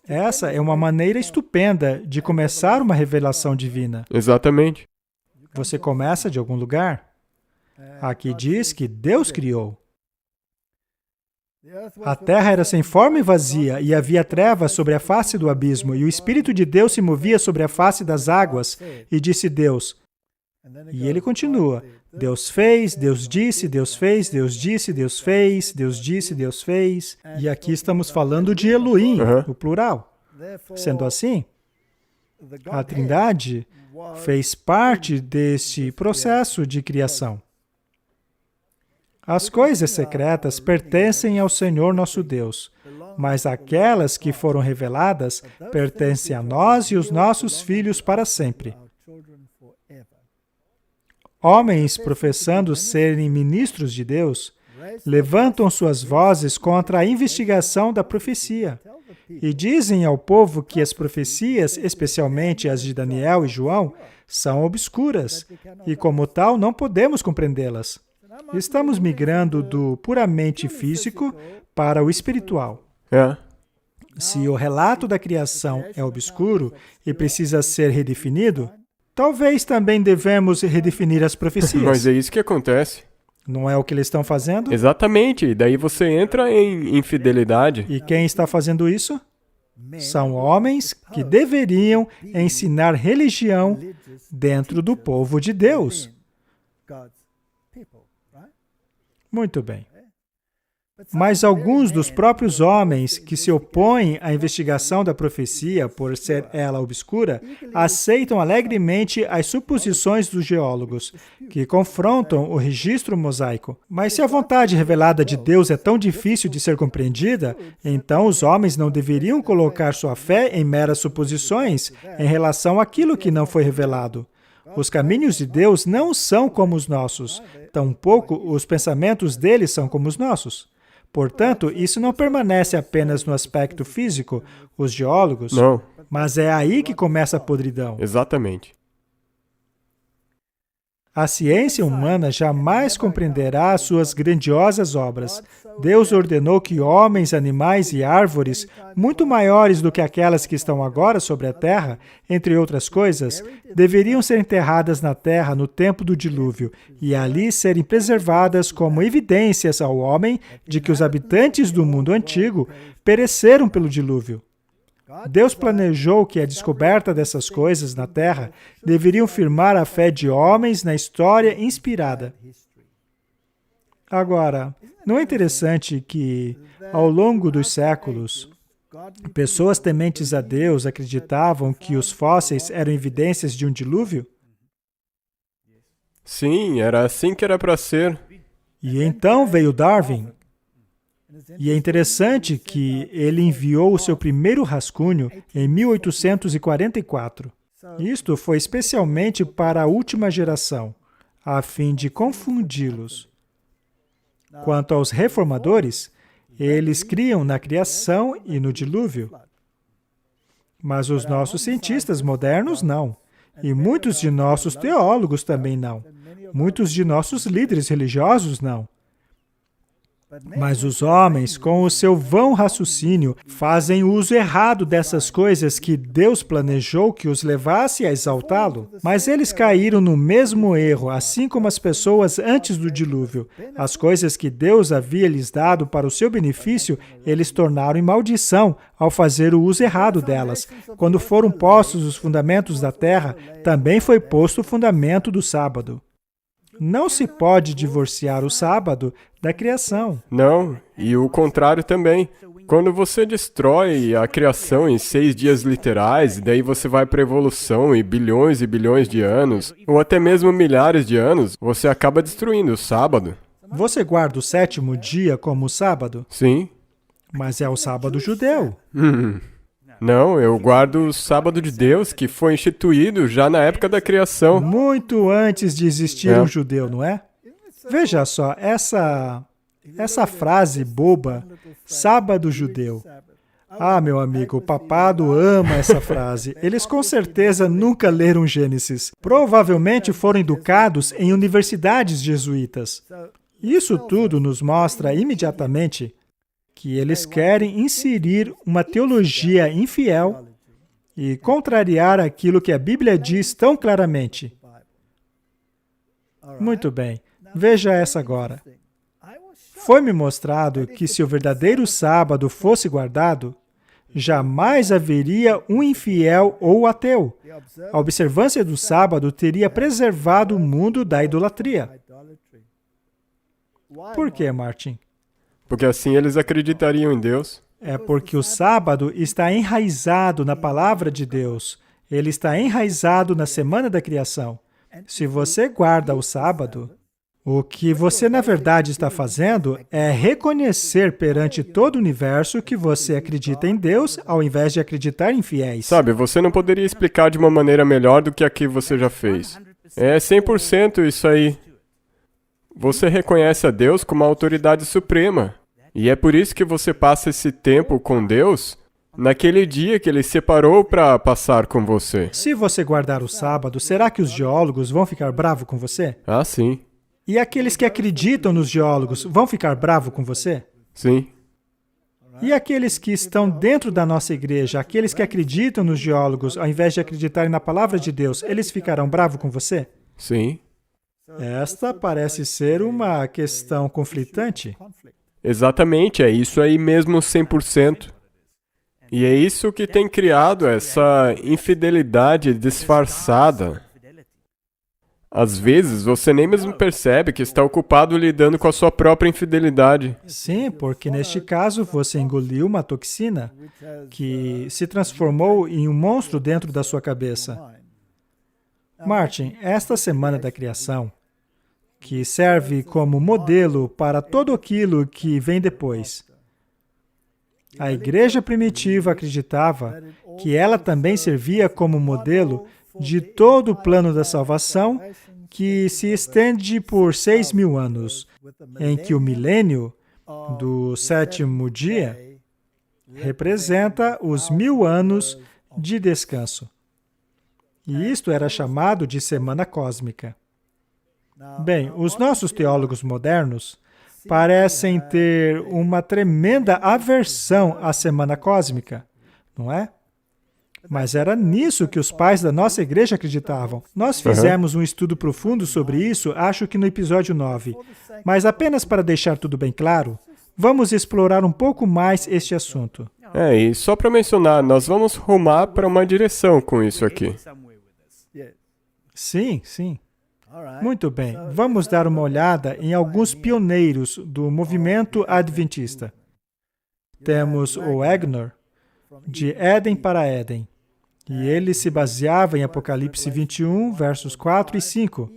Essa é uma maneira estupenda de começar uma revelação divina. Exatamente. Você começa de algum lugar. Aqui diz que Deus criou. A terra era sem forma e vazia, e havia trevas sobre a face do abismo, e o Espírito de Deus se movia sobre a face das águas, e disse Deus. E ele continua. Deus fez, Deus disse, Deus fez, Deus disse, Deus fez, Deus disse, Deus fez. E aqui estamos falando de Elohim, no plural. Sendo assim, a Trindade fez parte deste processo de criação. As coisas secretas pertencem ao Senhor nosso Deus, mas aquelas que foram reveladas pertencem a nós e os nossos filhos para sempre. Homens professando serem ministros de Deus levantam suas vozes contra a investigação da profecia e dizem ao povo que as profecias, especialmente as de Daniel e João, são obscuras e, como tal, não podemos compreendê-las. Estamos migrando do puramente físico para o espiritual. Se o relato da criação é obscuro e precisa ser redefinido, talvez também devemos redefinir as profecias. Mas é isso que acontece. Não é o que eles estão fazendo? Exatamente. Daí você entra em infidelidade. E quem está fazendo isso? São homens que deveriam ensinar religião dentro do povo de Deus. Muito bem. Mas alguns dos próprios homens que se opõem à investigação da profecia, por ser ela obscura, aceitam alegremente as suposições dos geólogos, que confrontam o registro mosaico. Mas se a vontade revelada de Deus é tão difícil de ser compreendida, então os homens não deveriam colocar sua fé em meras suposições em relação àquilo que não foi revelado. Os caminhos de Deus não são como os nossos, tampouco os pensamentos dele são como os nossos. Portanto, isso não permanece apenas no aspecto físico, os geólogos, Não. Mas é aí que começa a podridão. Exatamente. A ciência humana jamais compreenderá as suas grandiosas obras. Deus ordenou que homens, animais e árvores, muito maiores do que aquelas que estão agora sobre a terra, entre outras coisas, deveriam ser enterradas na terra no tempo do dilúvio e ali serem preservadas como evidências ao homem de que os habitantes do mundo antigo pereceram pelo dilúvio. Deus planejou que a descoberta dessas coisas na Terra deveriam firmar a fé de homens na história inspirada. Agora, não é interessante que, ao longo dos séculos, pessoas tementes a Deus acreditavam que os fósseis eram evidências de um dilúvio? Sim, era assim que era para ser. E então veio Darwin. E é interessante que ele enviou o seu primeiro rascunho em 1844. Isto foi especialmente para a última geração, a fim de confundi-los. Quanto aos reformadores, eles criam na criação e no dilúvio. Mas os nossos cientistas modernos não. E muitos de nossos teólogos também não. Muitos de nossos líderes religiosos não. Mas os homens, com o seu vão raciocínio, fazem uso errado dessas coisas que Deus planejou que os levasse a exaltá-lo. Mas eles caíram no mesmo erro, assim como as pessoas antes do dilúvio. As coisas que Deus havia lhes dado para o seu benefício, eles tornaram em maldição ao fazer o uso errado delas. Quando foram postos os fundamentos da terra, também foi posto o fundamento do sábado. Não se pode divorciar o sábado da criação. Não, e o contrário também. Quando você destrói a criação em 6 dias literais, e daí você vai para a evolução e bilhões de anos, ou até mesmo milhares de anos, você acaba destruindo o sábado. Você guarda o 7º dia como sábado? Sim. Mas é o sábado judeu. Não, eu guardo o sábado de Deus, que foi instituído já na época da criação. Muito antes de existir um judeu, não é? Veja só, essa frase boba, sábado judeu. Ah, meu amigo, o papado ama essa frase. Eles com certeza nunca leram Gênesis. Provavelmente foram educados em universidades jesuítas. Isso tudo nos mostra imediatamente que eles querem inserir uma teologia infiel e contrariar aquilo que a Bíblia diz tão claramente. Muito bem, veja essa agora. Foi-me mostrado que se o verdadeiro sábado fosse guardado, jamais haveria um infiel ou ateu. A observância do sábado teria preservado o mundo da idolatria. Por que, Martin? Porque assim eles acreditariam em Deus. É porque o sábado está enraizado na palavra de Deus. Ele está enraizado na semana da criação. Se você guarda o sábado, o que você na verdade está fazendo é reconhecer perante todo o universo que você acredita em Deus ao invés de acreditar em fiéis. Sabe, você não poderia explicar de uma maneira melhor do que a que você já fez. É 100% isso aí. Você reconhece a Deus como a autoridade suprema. E é por isso que você passa esse tempo com Deus naquele dia que Ele separou para passar com você. Se você guardar o sábado, será que os geólogos vão ficar bravos com você? Ah, sim. E aqueles que acreditam nos geólogos vão ficar bravos com você? Sim. E aqueles que estão dentro da nossa igreja, aqueles que acreditam nos geólogos, ao invés de acreditarem na palavra de Deus, eles ficarão bravos com você? Sim. Esta parece ser uma questão conflitante. Exatamente, é isso aí mesmo 100%. E é isso que tem criado essa infidelidade disfarçada. Às vezes, você nem mesmo percebe que está ocupado lidando com a sua própria infidelidade. Sim, porque neste caso você engoliu uma toxina que se transformou em um monstro dentro da sua cabeça. Martin, esta semana da criação, que serve como modelo para tudo aquilo que vem depois. A igreja primitiva acreditava que ela também servia como modelo de todo o plano da salvação que se estende por 6.000 anos, em que o milênio do 7º dia representa os 1.000 anos de descanso. E isto era chamado de semana cósmica. Bem, os nossos teólogos modernos parecem ter uma tremenda aversão à semana cósmica, não é? Mas era nisso que os pais da nossa igreja acreditavam. Nós fizemos um estudo profundo sobre isso, acho que no episódio 9. Mas apenas para deixar tudo bem claro, vamos explorar um pouco mais este assunto. E só para mencionar, nós vamos rumar para uma direção com isso aqui. Sim, sim. Muito bem, vamos dar uma olhada em alguns pioneiros do movimento adventista. Temos o Wagner, de Éden para Éden, e ele se baseava em Apocalipse 21, versos 4 e 5.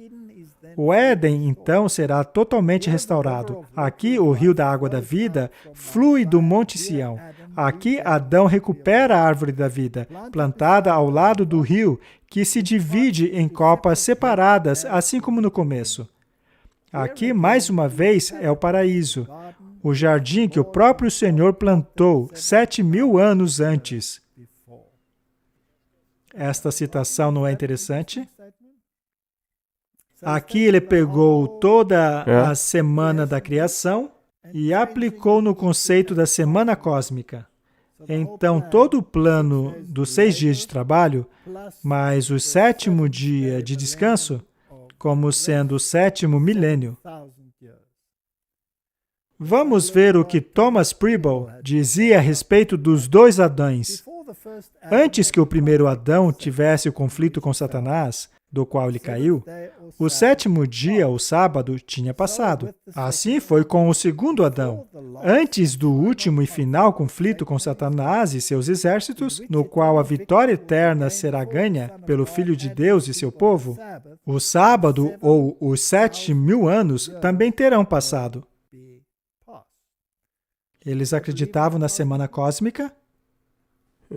O Éden, então, será totalmente restaurado. Aqui, o rio da água da vida flui do Monte Sião. Aqui, Adão recupera a árvore da vida, plantada ao lado do rio, que se divide em copas separadas, assim como no começo. Aqui, mais uma vez, é o paraíso, o jardim que o próprio Senhor plantou 7.000 anos antes. Esta citação não é interessante? Aqui ele pegou toda a semana da criação e aplicou no conceito da semana cósmica. Então, todo o plano dos 6 dias de trabalho, mais o 7º dia de descanso, como sendo o 7º milênio. Vamos ver o que Thomas Preble dizia a respeito dos 2 Adães. Antes que o primeiro Adão tivesse o conflito com Satanás, do qual ele caiu, o 7º dia, o sábado, tinha passado. Assim foi com o segundo Adão. Antes do último e final conflito com Satanás e seus exércitos, no qual a vitória eterna será ganha pelo Filho de Deus e seu povo, o sábado, ou os 7.000 anos, também terão passado. Eles acreditavam na semana cósmica?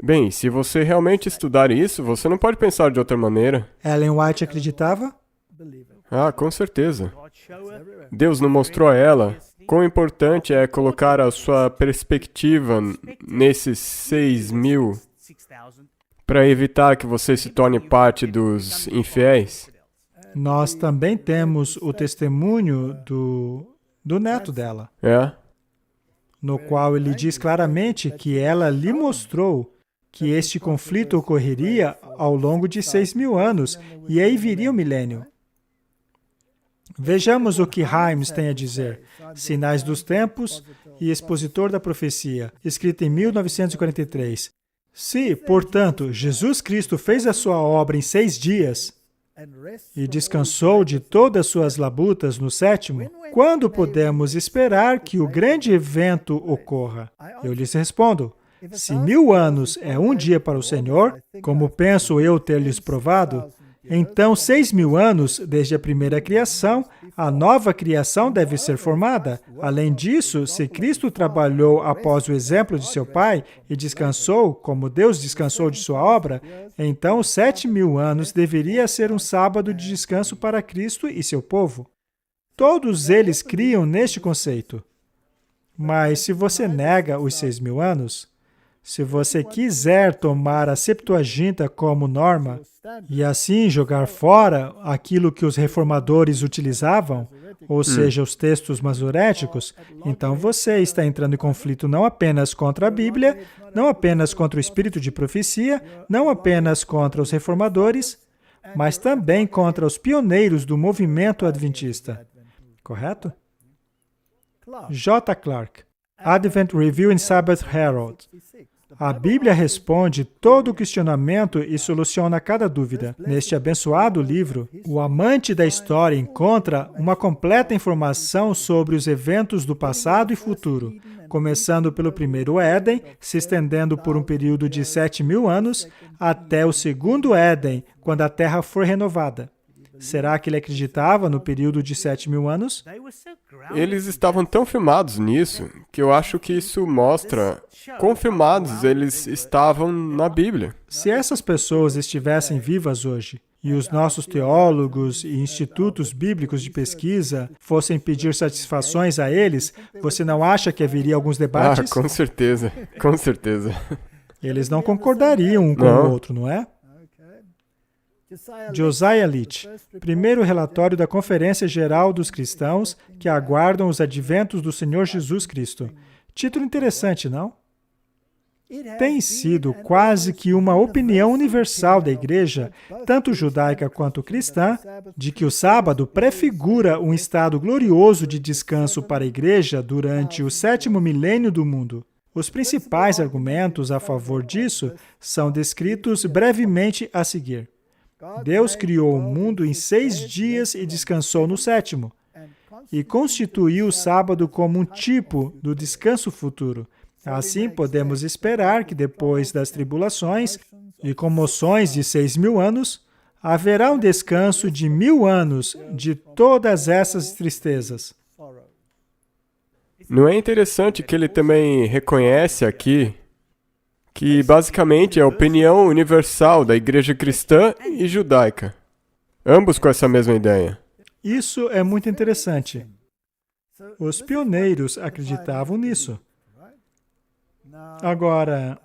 Bem, se você realmente estudar isso, você não pode pensar de outra maneira. Ellen White acreditava? Ah, com certeza. Deus não mostrou a ela quão importante é colocar a sua perspectiva nesses 6.000 para evitar que você se torne parte dos infiéis. Nós também temos o testemunho do neto dela, no qual ele diz claramente que ela lhe mostrou que este conflito ocorreria ao longo de 6.000 anos, e aí viria o milênio. Vejamos o que Himes tem a dizer. Sinais dos Tempos e Expositor da Profecia, escrito em 1943. Se, portanto, Jesus Cristo fez a sua obra em 6 dias e descansou de todas suas labutas no 7º, quando podemos esperar que o grande evento ocorra? Eu lhes respondo, se 1.000 anos é um dia para o Senhor, como penso eu ter lhes provado, então 6.000 anos desde a primeira criação, a nova criação deve ser formada. Além disso, se Cristo trabalhou após o exemplo de seu Pai e descansou, como Deus descansou de sua obra, então 7.000 anos deveria ser um sábado de descanso para Cristo e seu povo. Todos eles criam neste conceito. Mas se você nega os 6.000 anos, se você quiser tomar a Septuaginta como norma e assim jogar fora aquilo que os reformadores utilizavam, ou seja, os textos masoréticos, então você está entrando em conflito não apenas contra a Bíblia, não apenas contra o espírito de profecia, não apenas contra os reformadores, mas também contra os pioneiros do movimento adventista. Correto? J. Clark, Advent Review and Sabbath Herald. A Bíblia responde todo o questionamento e soluciona cada dúvida. Neste abençoado livro, o amante da história encontra uma completa informação sobre os eventos do passado e futuro, começando pelo primeiro Éden, se estendendo por um período de 7.000 anos, até o segundo Éden, quando a terra for renovada. Será que ele acreditava no período de 7.000 anos? Eles estavam tão firmados nisso, que eu acho que isso mostra quão firmados eles estavam na Bíblia. Se essas pessoas estivessem vivas hoje, e os nossos teólogos e institutos bíblicos de pesquisa fossem pedir satisfações a eles, você não acha que haveria alguns debates? Com certeza, com certeza. Eles não concordariam um com o outro, não é? Josiah Litch, primeiro relatório da Conferência Geral dos Cristãos que aguardam os adventos do Senhor Jesus Cristo. Título interessante, não? Tem sido quase que uma opinião universal da Igreja, tanto judaica quanto cristã, de que o sábado prefigura um estado glorioso de descanso para a Igreja durante o 7º milênio do mundo. Os principais argumentos a favor disso são descritos brevemente a seguir. Deus criou o mundo em 6 dias e descansou no 7º, e constituiu o sábado como um tipo do descanso futuro. Assim, podemos esperar que depois das tribulações e comoções de 6.000 anos, haverá um descanso de 1.000 anos de todas essas tristezas. Não é interessante que ele também reconhece aqui que basicamente é a opinião universal da igreja cristã e judaica, ambos com essa mesma ideia. Isso é muito interessante. Os pioneiros acreditavam nisso. Agora,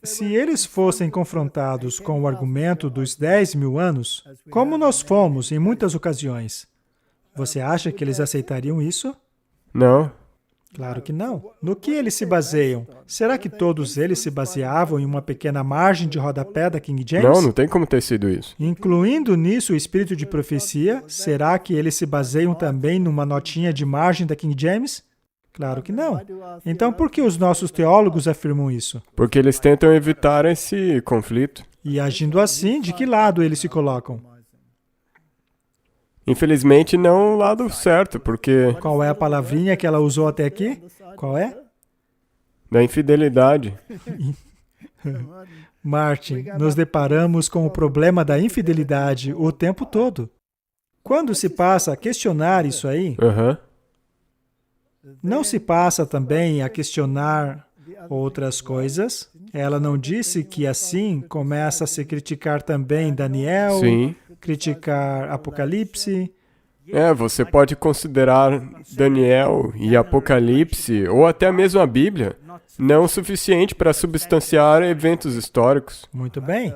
se eles fossem confrontados com o argumento dos 10.000 anos, como nós fomos em muitas ocasiões, você acha que eles aceitariam isso? Não. Claro que não. No que eles se baseiam? Será que todos eles se baseavam em uma pequena margem de rodapé da King James? Não tem como ter sido isso. Incluindo nisso o espírito de profecia, será que eles se baseiam também numa notinha de margem da King James? Claro que não. Então, por que os nossos teólogos afirmam isso? Porque eles tentam evitar esse conflito. E agindo assim, de que lado eles se colocam? Infelizmente, não o lado certo, porque Qual é a palavrinha que ela usou até aqui? Qual é? da infidelidade. Martin, nos deparamos com o problema da infidelidade o tempo todo. Quando se passa a questionar isso aí, Aham. não se passa também a questionar outras coisas? Ela não disse que assim começa a se criticar também Daniel, Sim. criticar Apocalipse? Você pode considerar Daniel e Apocalipse, ou até mesmo a Bíblia, não o suficiente para substanciar eventos históricos. Muito bem.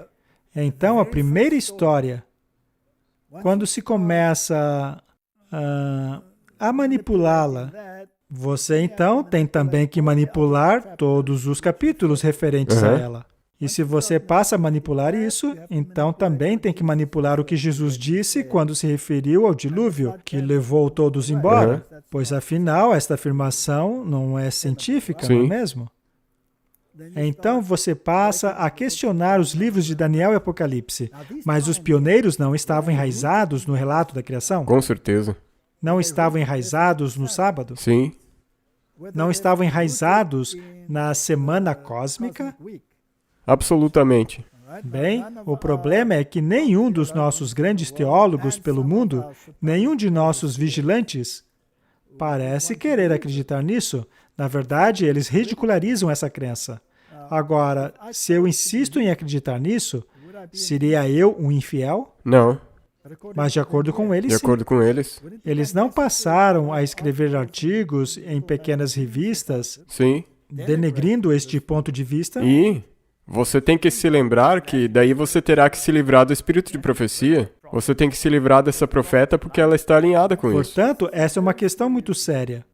Então, a primeira história, quando se começa a manipulá-la, você então tem também que manipular todos os capítulos referentes a ela. E se você passa a manipular isso, então também tem que manipular o que Jesus disse quando se referiu ao dilúvio, que levou todos embora. Pois afinal, esta afirmação não é científica, não é mesmo? Então você passa a questionar os livros de Daniel e Apocalipse. Mas os pioneiros não estavam enraizados no relato da criação? Com certeza. Não estavam enraizados no sábado? Sim. Não estavam enraizados na semana cósmica? Absolutamente. Bem, o problema é que nenhum dos nossos grandes teólogos pelo mundo, nenhum de nossos vigilantes, parece querer acreditar nisso. Na verdade, eles ridicularizam essa crença. Agora, se eu insisto em acreditar nisso, seria eu um infiel? Não. Mas de acordo com eles, De sim. acordo com eles, Eles não passaram a escrever artigos em pequenas revistas sim. denegrindo este ponto de vista. E você tem que se lembrar que daí você terá que se livrar do espírito de profecia. Você tem que se livrar dessa profeta porque ela está alinhada com isso. Portanto, essa é uma questão muito séria.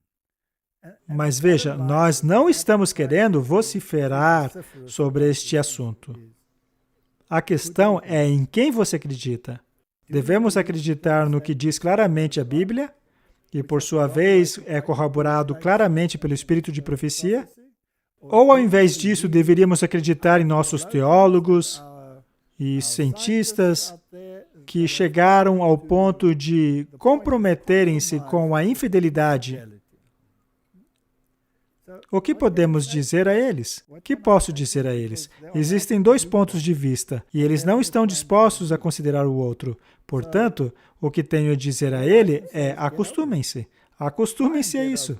Mas veja, nós não estamos querendo vociferar sobre este assunto. A questão é em quem você acredita. Devemos acreditar no que diz claramente a Bíblia, e por sua vez é corroborado claramente pelo espírito de profecia? Ou ao invés disso deveríamos acreditar em nossos teólogos e cientistas que chegaram ao ponto de comprometerem-se com a infidelidade? O que podemos dizer a eles? O que posso dizer a eles? Existem dois pontos de vista, e eles não estão dispostos a considerar o outro. Portanto, o que tenho a dizer a ele é: acostumem-se. Acostumem-se a isso.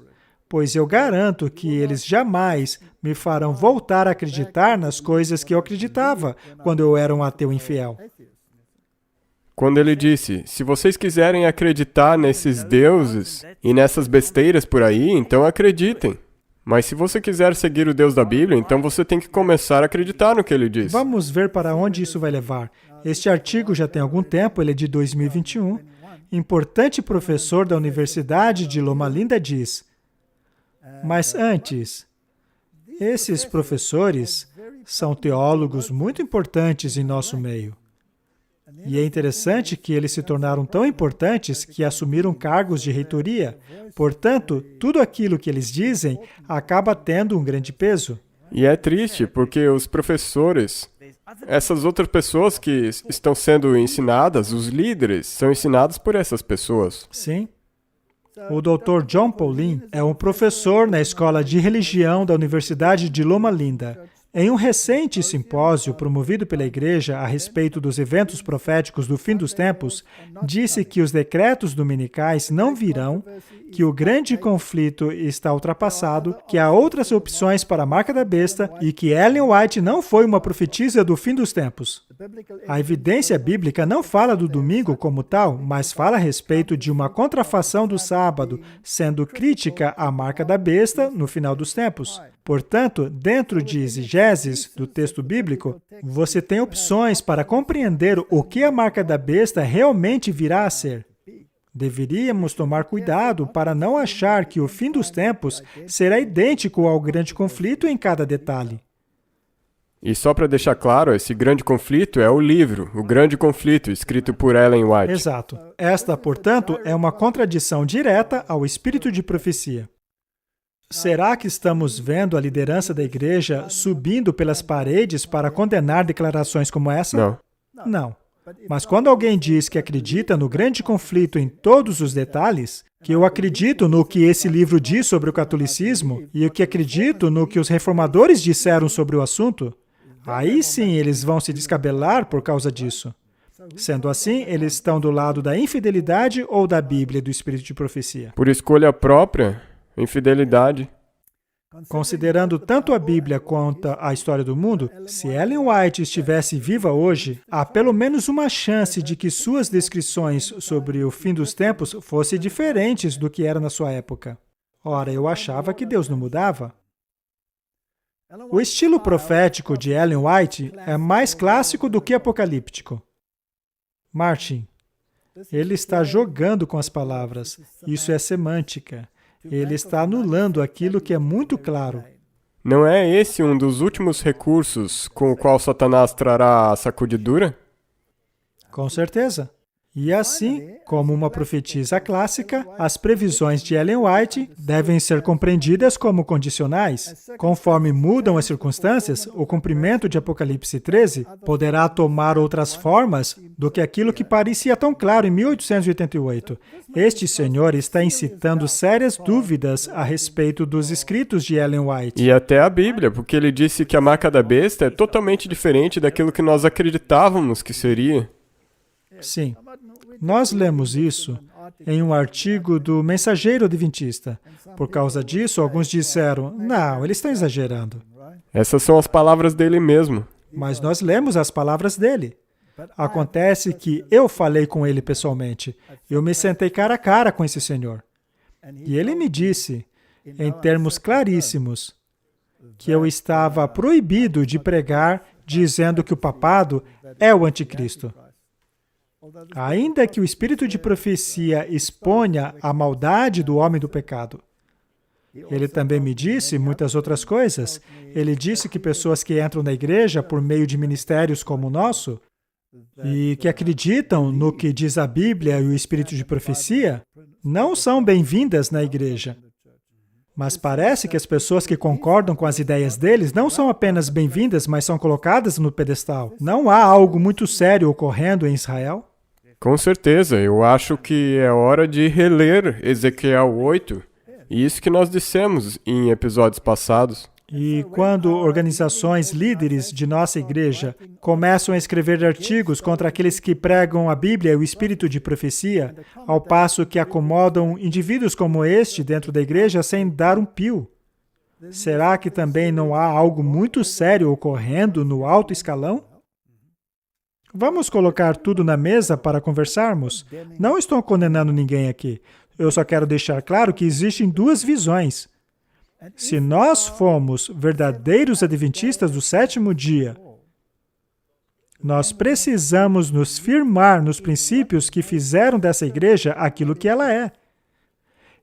Pois eu garanto que eles jamais me farão voltar a acreditar nas coisas que eu acreditava quando eu era um ateu infiel. Quando ele disse, se vocês quiserem acreditar nesses deuses e nessas besteiras por aí, então acreditem. Mas se você quiser seguir o Deus da Bíblia, então você tem que começar a acreditar no que ele diz. Vamos ver para onde isso vai levar. Este artigo já tem algum tempo, ele é de 2021. Importante professor da Universidade de Loma Linda diz: mas antes, esses professores são teólogos muito importantes em nosso meio. E é interessante que eles se tornaram tão importantes que assumiram cargos de reitoria. Portanto, tudo aquilo que eles dizem acaba tendo um grande peso. E é triste, porque os professores, essas outras pessoas que estão sendo ensinadas, os líderes, são ensinados por essas pessoas. Sim. O Dr. John Paulin é um professor na Escola de Religião da Universidade de Loma Linda. Em um recente simpósio promovido pela Igreja a respeito dos eventos proféticos do fim dos tempos, disse que os decretos dominicais não virão, que o grande conflito está ultrapassado, que há outras opções para a marca da besta e que Ellen White não foi uma profetisa do fim dos tempos. A evidência bíblica não fala do domingo como tal, mas fala a respeito de uma contrafação do sábado, sendo crítica à marca da besta no final dos tempos. Portanto, dentro de exegeses do texto bíblico, você tem opções para compreender o que a marca da besta realmente virá a ser. Deveríamos tomar cuidado para não achar que o fim dos tempos será idêntico ao grande conflito em cada detalhe. E só para deixar claro, esse grande conflito é o livro, O Grande Conflito, escrito por Ellen White. Exato. Esta, portanto, é uma contradição direta ao espírito de profecia. Será que estamos vendo a liderança da igreja subindo pelas paredes para condenar declarações como essa? Não. Não. Mas quando alguém diz que acredita no grande conflito em todos os detalhes, que eu acredito no que esse livro diz sobre o catolicismo e o que acredito no que os reformadores disseram sobre o assunto, aí sim eles vão se descabelar por causa disso. Sendo assim, eles estão do lado da infidelidade ou da Bíblia e do espírito de profecia? Por escolha própria, infidelidade. Considerando tanto a Bíblia quanto a história do mundo, se Ellen White estivesse viva hoje, há pelo menos uma chance de que suas descrições sobre o fim dos tempos fossem diferentes do que era na sua época. Ora, eu achava que Deus não mudava. O estilo profético de Ellen White é mais clássico do que apocalíptico. Martin, ele está jogando com as palavras. Isso é semântica. Ele está anulando aquilo que é muito claro. Não é esse um dos últimos recursos com o qual Satanás trará a sacudidura? Com certeza. E assim, como uma profetisa clássica, as previsões de Ellen White devem ser compreendidas como condicionais. Conforme mudam as circunstâncias, o cumprimento de Apocalipse 13 poderá tomar outras formas do que aquilo que parecia tão claro em 1888. Este senhor está incitando sérias dúvidas a respeito dos escritos de Ellen White. E até a Bíblia, porque ele disse que a marca da besta é totalmente diferente daquilo que nós acreditávamos que seria. Sim. Nós lemos isso em um artigo do Mensageiro Adventista. Por causa disso, alguns disseram, não, eles estão exagerando. Essas são as palavras dele mesmo. Mas nós lemos as palavras dele. Acontece que eu falei com ele pessoalmente. Eu me sentei cara a cara com esse senhor. E ele me disse, em termos claríssimos, que eu estava proibido de pregar dizendo que o papado é o anticristo. Ainda que o espírito de profecia exponha a maldade do homem do pecado. Ele também me disse muitas outras coisas. Ele disse que pessoas que entram na igreja por meio de ministérios como o nosso e que acreditam no que diz a Bíblia e o espírito de profecia não são bem-vindas na igreja. Mas parece que as pessoas que concordam com as ideias deles não são apenas bem-vindas, mas são colocadas no pedestal. Não há algo muito sério ocorrendo em Israel? Com certeza, eu acho que é hora de reler Ezequiel 8, e isso que nós dissemos em episódios passados. E quando organizações líderes de nossa igreja começam a escrever artigos contra aqueles que pregam a Bíblia e o espírito de profecia, ao passo que acomodam indivíduos como este dentro da igreja sem dar um pio, será que também não há algo muito sério ocorrendo no alto escalão? Vamos colocar tudo na mesa para conversarmos? Não estou condenando ninguém aqui. Eu só quero deixar claro que existem duas visões. Se nós fomos verdadeiros adventistas do sétimo dia, nós precisamos nos firmar nos princípios que fizeram dessa igreja aquilo que ela é.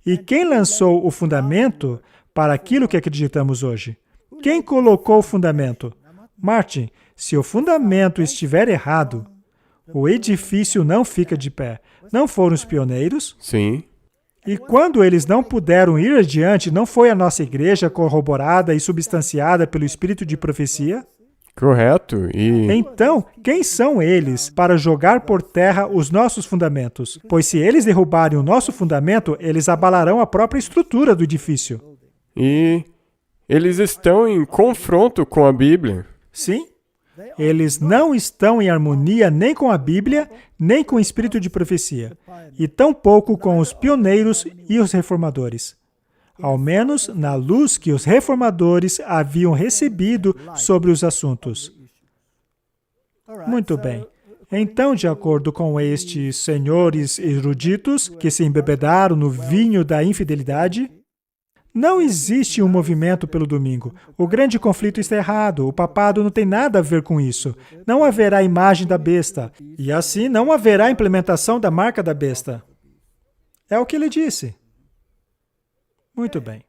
E quem lançou o fundamento para aquilo que acreditamos hoje? Quem colocou o fundamento? Martin, se o fundamento estiver errado, o edifício não fica de pé. Não foram os pioneiros? Sim. E quando eles não puderam ir adiante, não foi a nossa igreja corroborada e substanciada pelo espírito de profecia? Correto. E Então, quem são eles para jogar por terra os nossos fundamentos? Pois se eles derrubarem o nosso fundamento, eles abalarão a própria estrutura do edifício. eles estão em confronto com a Bíblia. Sim? Eles não estão em harmonia nem com a Bíblia, nem com o espírito de profecia, e tampouco com os pioneiros e os reformadores. Ao menos na luz que os reformadores haviam recebido sobre os assuntos. Muito bem. Então, de acordo com estes senhores eruditos que se embebedaram no vinho da infidelidade, não existe um movimento pelo domingo. O grande conflito está errado. O papado não tem nada a ver com isso. Não haverá imagem da besta. E assim não haverá implementação da marca da besta. É o que ele disse. Muito bem.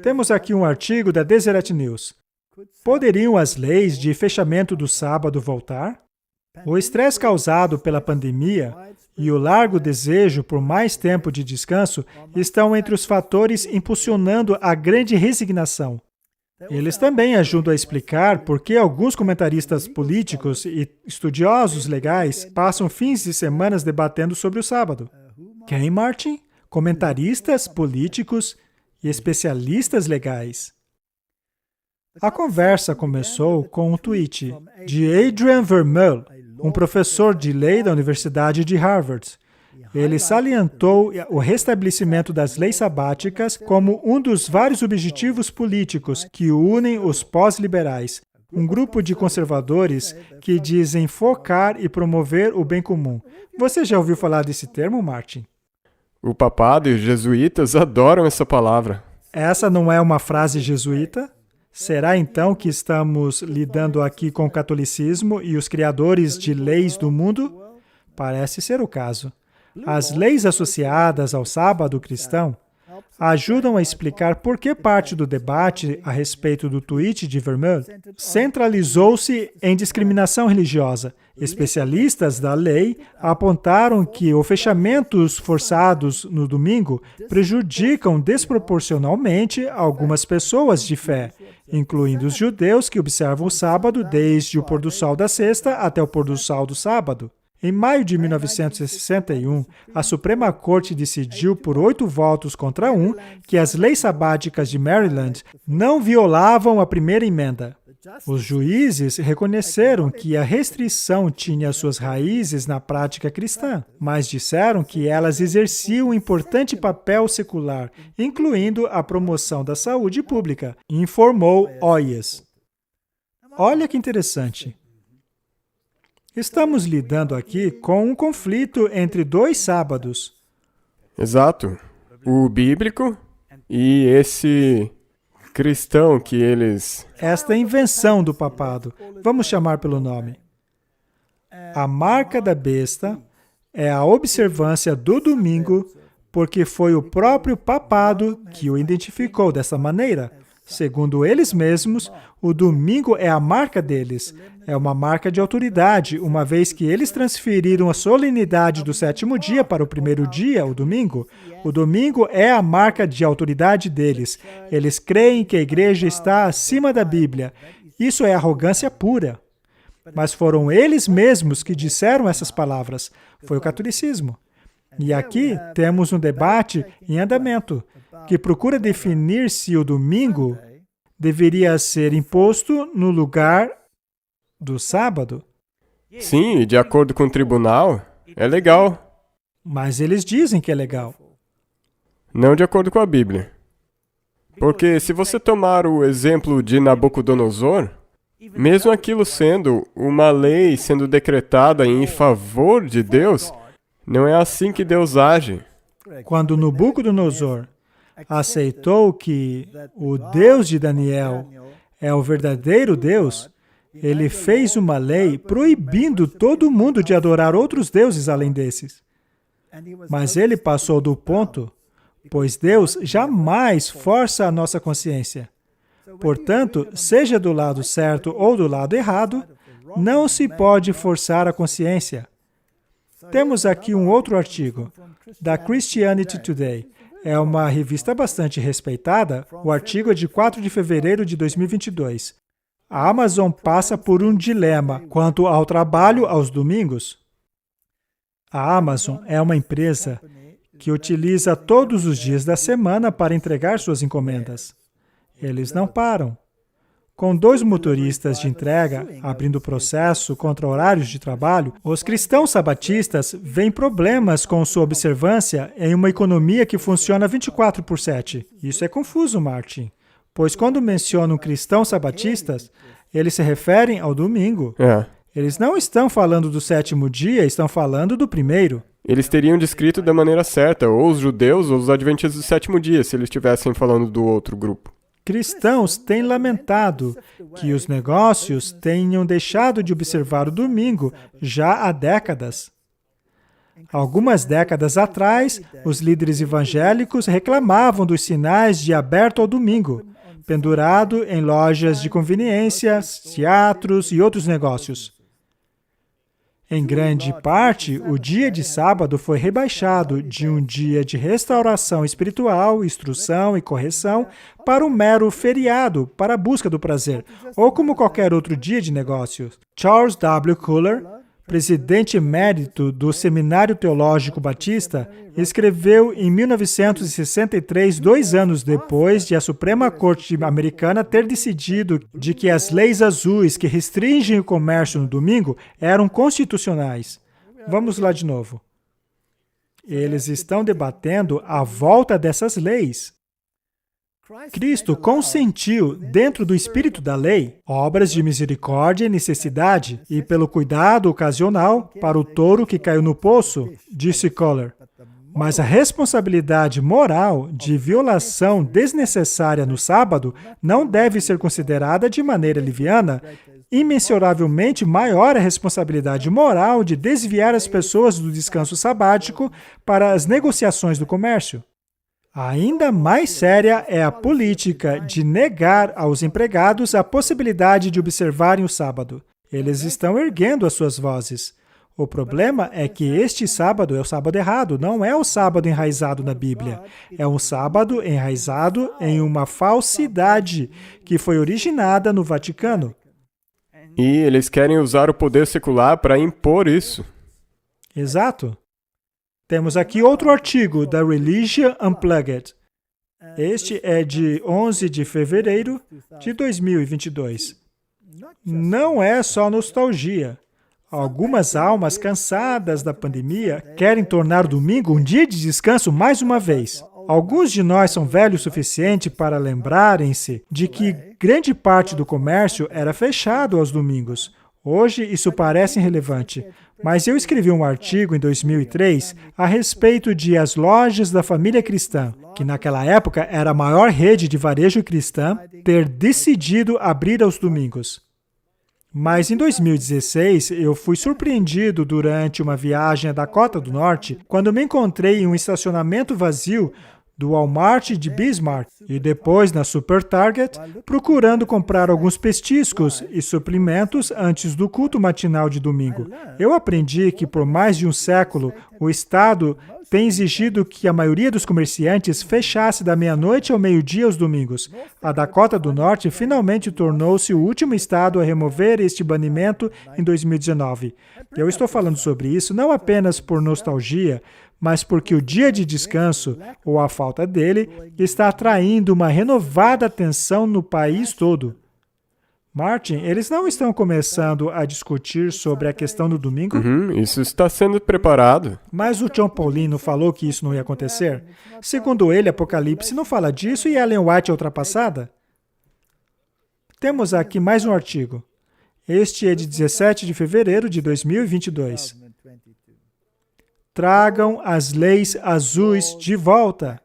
Temos aqui um artigo da Deseret News. Poderiam as leis de fechamento do sábado voltar? O estresse causado pela pandemia e o largo desejo por mais tempo de descanso estão entre os fatores impulsionando a grande resignação. Eles também ajudam a explicar por que alguns comentaristas políticos e estudiosos legais passam fins de semanas debatendo sobre o sábado. Quem, Martin? Comentaristas políticos e especialistas legais. A conversa começou com um tweet de Adrian Vermeule, um professor de lei da Universidade de Harvard. Ele salientou o restabelecimento das leis sabáticas como um dos vários objetivos políticos que unem os pós-liberais, um grupo de conservadores que dizem focar e promover o bem comum. Você já ouviu falar desse termo, Martin? O papado e os jesuítas adoram essa palavra. Essa não é uma frase jesuíta? Será então que estamos lidando aqui com o catolicismo e os criadores de leis do mundo? Parece ser o caso. As leis associadas ao sábado cristão ajudam a explicar por que parte do debate a respeito do tweet de Vermeule centralizou-se em discriminação religiosa. Especialistas da lei apontaram que os fechamentos forçados no domingo prejudicam desproporcionalmente algumas pessoas de fé, incluindo os judeus que observam o sábado desde o pôr do sol da sexta até o pôr do sol do sábado. Em maio de 1961, a Suprema Corte decidiu por 8 votos contra 1 que as leis sabáticas de Maryland não violavam a primeira emenda. Os juízes reconheceram que a restrição tinha suas raízes na prática cristã, mas disseram que elas exerciam um importante papel secular, incluindo a promoção da saúde pública, informou Oyes. Olha que interessante. Estamos lidando aqui com um conflito entre 2 sábados. Exato. O bíblico e esse cristão que eles... Esta invenção do papado, vamos chamar pelo nome. A marca da besta é a observância do domingo, porque foi o próprio papado que o identificou dessa maneira. Segundo eles mesmos, o domingo é a marca deles. É uma marca de autoridade, uma vez que eles transferiram a solenidade do 7º dia para o primeiro dia, o domingo. O domingo é a marca de autoridade deles. Eles creem que a igreja está acima da Bíblia. Isso é arrogância pura. Mas foram eles mesmos que disseram essas palavras. Foi o catolicismo. E aqui temos um debate em andamento, que procura definir se o domingo deveria ser imposto no lugar do sábado. Sim, e de acordo com o tribunal, é legal. Mas eles dizem que é legal. Não de acordo com a Bíblia. Porque se você tomar o exemplo de Nabucodonosor, mesmo aquilo sendo uma lei sendo decretada em favor de Deus, não é assim que Deus age. Quando Nabucodonosor aceitou que o Deus de Daniel é o verdadeiro Deus, ele fez uma lei proibindo todo mundo de adorar outros deuses além desses. Mas ele passou do ponto, pois Deus jamais força a nossa consciência. Portanto, seja do lado certo ou do lado errado, não se pode forçar a consciência. Temos aqui um outro artigo, da Christianity Today. É uma revista bastante respeitada. O artigo é de 4 de fevereiro de 2022. A Amazon passa por um dilema quanto ao trabalho aos domingos. A Amazon é uma empresa que utiliza todos os dias da semana para entregar suas encomendas. Eles não param. Com 2 motoristas de entrega abrindo processo contra horários de trabalho, os cristãos sabatistas veem problemas com sua observância em uma economia que funciona 24/7. Isso é confuso, Martin, pois quando mencionam cristãos sabatistas, eles se referem ao domingo. Eles não estão falando do 7º dia, estão falando do primeiro. Eles teriam descrito da maneira certa, ou os judeus ou os adventistas do 7º dia, se eles estivessem falando do outro grupo. Cristãos têm lamentado que os negócios tenham deixado de observar o domingo já há décadas. Algumas décadas atrás, os líderes evangélicos reclamavam dos sinais de aberto ao domingo, pendurado em lojas de conveniências, teatros e outros negócios. Em grande parte, o dia de sábado foi rebaixado de um dia de restauração espiritual, instrução e correção para um mero feriado para a busca do prazer, ou como qualquer outro dia de negócios. Charles W. Fuller, presidente emérito do Seminário Teológico Batista, escreveu em 1963, 2 anos depois de a Suprema Corte Americana ter decidido de que as leis azuis que restringem o comércio no domingo eram constitucionais. Vamos lá de novo. Eles estão debatendo a volta dessas leis. Cristo consentiu, dentro do espírito da lei, obras de misericórdia e necessidade, e pelo cuidado ocasional para o touro que caiu no poço, disse Fuller. Mas a responsabilidade moral de violação desnecessária no sábado não deve ser considerada de maneira liviana. Imensuravelmente maior a responsabilidade moral de desviar as pessoas do descanso sabático para as negociações do comércio. Ainda mais séria é a política de negar aos empregados a possibilidade de observarem o sábado. Eles estão erguendo as suas vozes. O problema é que este sábado é o sábado errado, não é o sábado enraizado na Bíblia. É um sábado enraizado em uma falsidade que foi originada no Vaticano. E eles querem usar o poder secular para impor isso. Exato. Temos aqui outro artigo da Religion Unplugged. Este é de 11 de fevereiro de 2022. Não é só nostalgia. Algumas almas cansadas da pandemia querem tornar o domingo um dia de descanso mais uma vez. Alguns de nós são velhos o suficiente para lembrarem-se de que grande parte do comércio era fechado aos domingos. Hoje, isso parece irrelevante, mas eu escrevi um artigo em 2003 a respeito de as lojas da família cristã, que naquela época era a maior rede de varejo cristã, ter decidido abrir aos domingos. Mas em 2016, eu fui surpreendido durante uma viagem à Dakota do Norte, quando me encontrei em um estacionamento vazio do Walmart de Bismarck e depois na Super Target, procurando comprar alguns petiscos e suprimentos antes do culto matinal de domingo. Eu aprendi que por mais de um século, o Estado tem exigido que a maioria dos comerciantes fechasse da meia-noite ao meio-dia aos domingos. A Dakota do Norte finalmente tornou-se o último estado a remover este banimento em 2019. Eu estou falando sobre isso não apenas por nostalgia, mas porque o dia de descanso, ou a falta dele, está atraindo uma renovada atenção no país todo. Martin, eles não estão começando a discutir sobre a questão do domingo? Isso está sendo preparado. Mas o John Paulino falou que isso não ia acontecer? Segundo ele, Apocalipse não fala disso e Ellen White é ultrapassada? Temos aqui mais um artigo. Este é de 17 de fevereiro de 2022. Tragam as leis azuis de volta.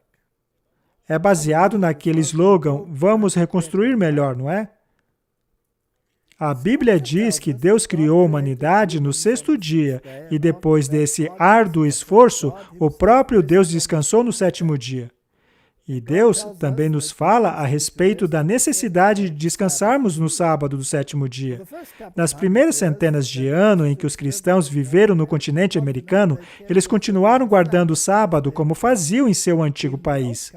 É baseado naquele slogan, vamos reconstruir melhor, não é? A Bíblia diz que Deus criou a humanidade no 6º dia, e depois desse árduo esforço, o próprio Deus descansou no 7º dia. E Deus também nos fala a respeito da necessidade de descansarmos no sábado do 7º dia. Nas primeiras centenas de anos em que os cristãos viveram no continente americano, eles continuaram guardando o sábado como faziam em seu antigo país.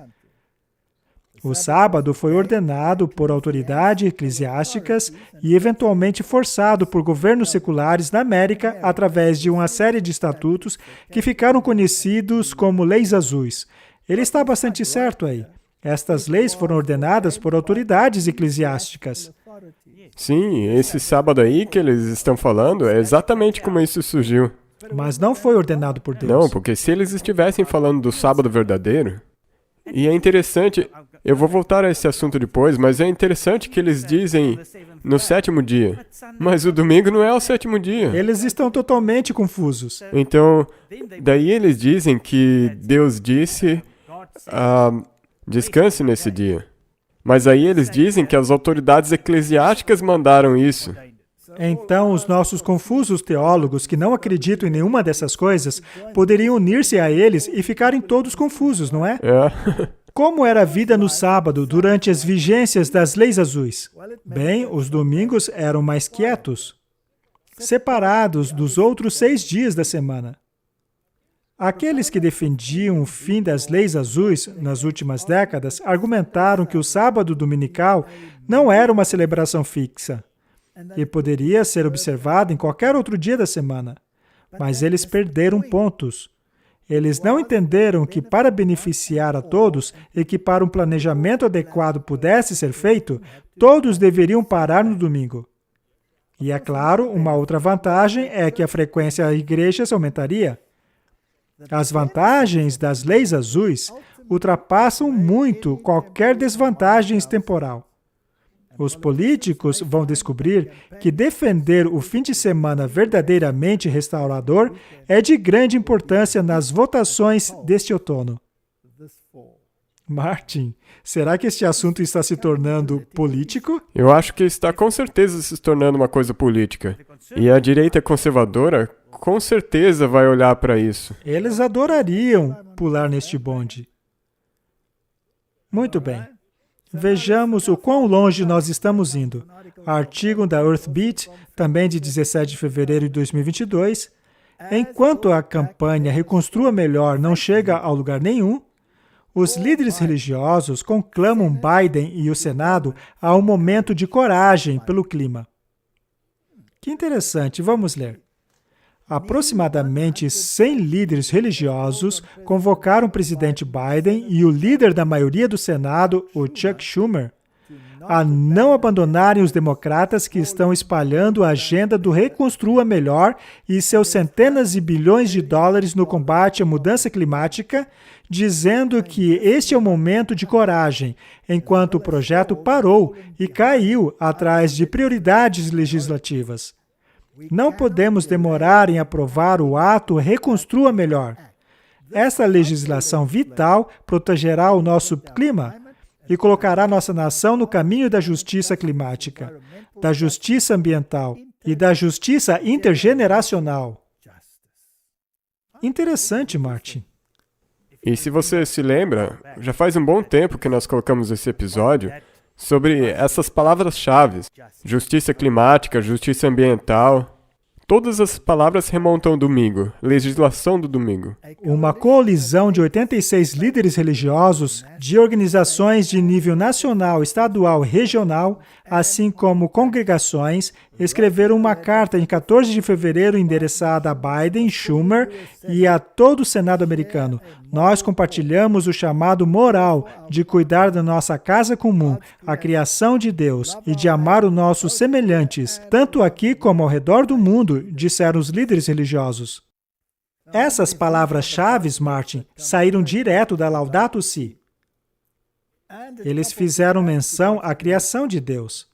O sábado foi ordenado por autoridades eclesiásticas e eventualmente forçado por governos seculares na América através de uma série de estatutos que ficaram conhecidos como leis azuis. Ele está bastante certo aí. Estas leis foram ordenadas por autoridades eclesiásticas. Sim, esse sábado aí que eles estão falando é exatamente como isso surgiu. Mas não foi ordenado por Deus. Não, porque se eles estivessem falando do sábado verdadeiro... E é interessante, eu vou voltar a esse assunto depois, mas é interessante que eles dizem no 7º dia. Mas o domingo não é o 7º dia. Eles estão totalmente confusos. Então, daí eles dizem que Deus disse, descanse nesse dia. Mas aí eles dizem que as autoridades eclesiásticas mandaram isso. Então, os nossos confusos teólogos que não acreditam em nenhuma dessas coisas poderiam unir-se a eles e ficarem todos confusos, não é? Como era a vida no sábado durante as vigências das leis azuis? Bem, os domingos eram mais quietos, separados dos outros 6 dias da semana. Aqueles que defendiam o fim das leis azuis nas últimas décadas argumentaram que o sábado dominical não era uma celebração fixa e poderia ser observado em qualquer outro dia da semana. Mas eles perderam pontos. Eles não entenderam que para beneficiar a todos e que para um planejamento adequado pudesse ser feito, todos deveriam parar no domingo. E é claro, uma outra vantagem é que a frequência a igrejas aumentaria. As vantagens das leis azuis ultrapassam muito qualquer desvantagem temporal. Os políticos vão descobrir que defender o fim de semana verdadeiramente restaurador é de grande importância nas votações deste outono. Martin, será que este assunto está se tornando político? Eu acho que está com certeza se tornando uma coisa política. E a direita conservadora com certeza vai olhar para isso. Eles adorariam pular neste bonde. Muito bem. Vejamos o quão longe nós estamos indo. Artigo da Earthbeat, também de 17 de fevereiro de 2022. Enquanto a campanha Reconstrua Melhor não chega a lugar nenhum, os líderes religiosos conclamam Biden e o Senado a um momento de coragem pelo clima. Que interessante, vamos ler. Aproximadamente 100 líderes religiosos convocaram o presidente Biden e o líder da maioria do Senado, o Chuck Schumer, a não abandonarem os democratas que estão espalhando a agenda do Reconstrua Melhor e seus centenas de bilhões de dólares no combate à mudança climática, dizendo que este é o momento de coragem, enquanto o projeto parou e caiu atrás de prioridades legislativas. Não podemos demorar em aprovar o ato Reconstrua Melhor. Essa legislação vital protegerá o nosso clima e colocará nossa nação no caminho da justiça climática, da justiça ambiental e da justiça intergeneracional. Interessante, Martin. E se você se lembra, já faz um bom tempo que nós colocamos esse episódio sobre essas palavras-chave: justiça climática, justiça ambiental. Todas as palavras remontam ao domingo, legislação do domingo. Uma coalizão de 86 líderes religiosos de organizações de nível nacional, estadual e regional, assim como congregações, escreveram uma carta em 14 de fevereiro endereçada a Biden, Schumer e a todo o Senado americano. Nós compartilhamos o chamado moral de cuidar da nossa casa comum, a criação de Deus, e de amar os nossos semelhantes, tanto aqui como ao redor do mundo, disseram os líderes religiosos. Essas palavras-chave, Martin, saíram direto da Laudato Si. Eles fizeram menção à criação de Deus.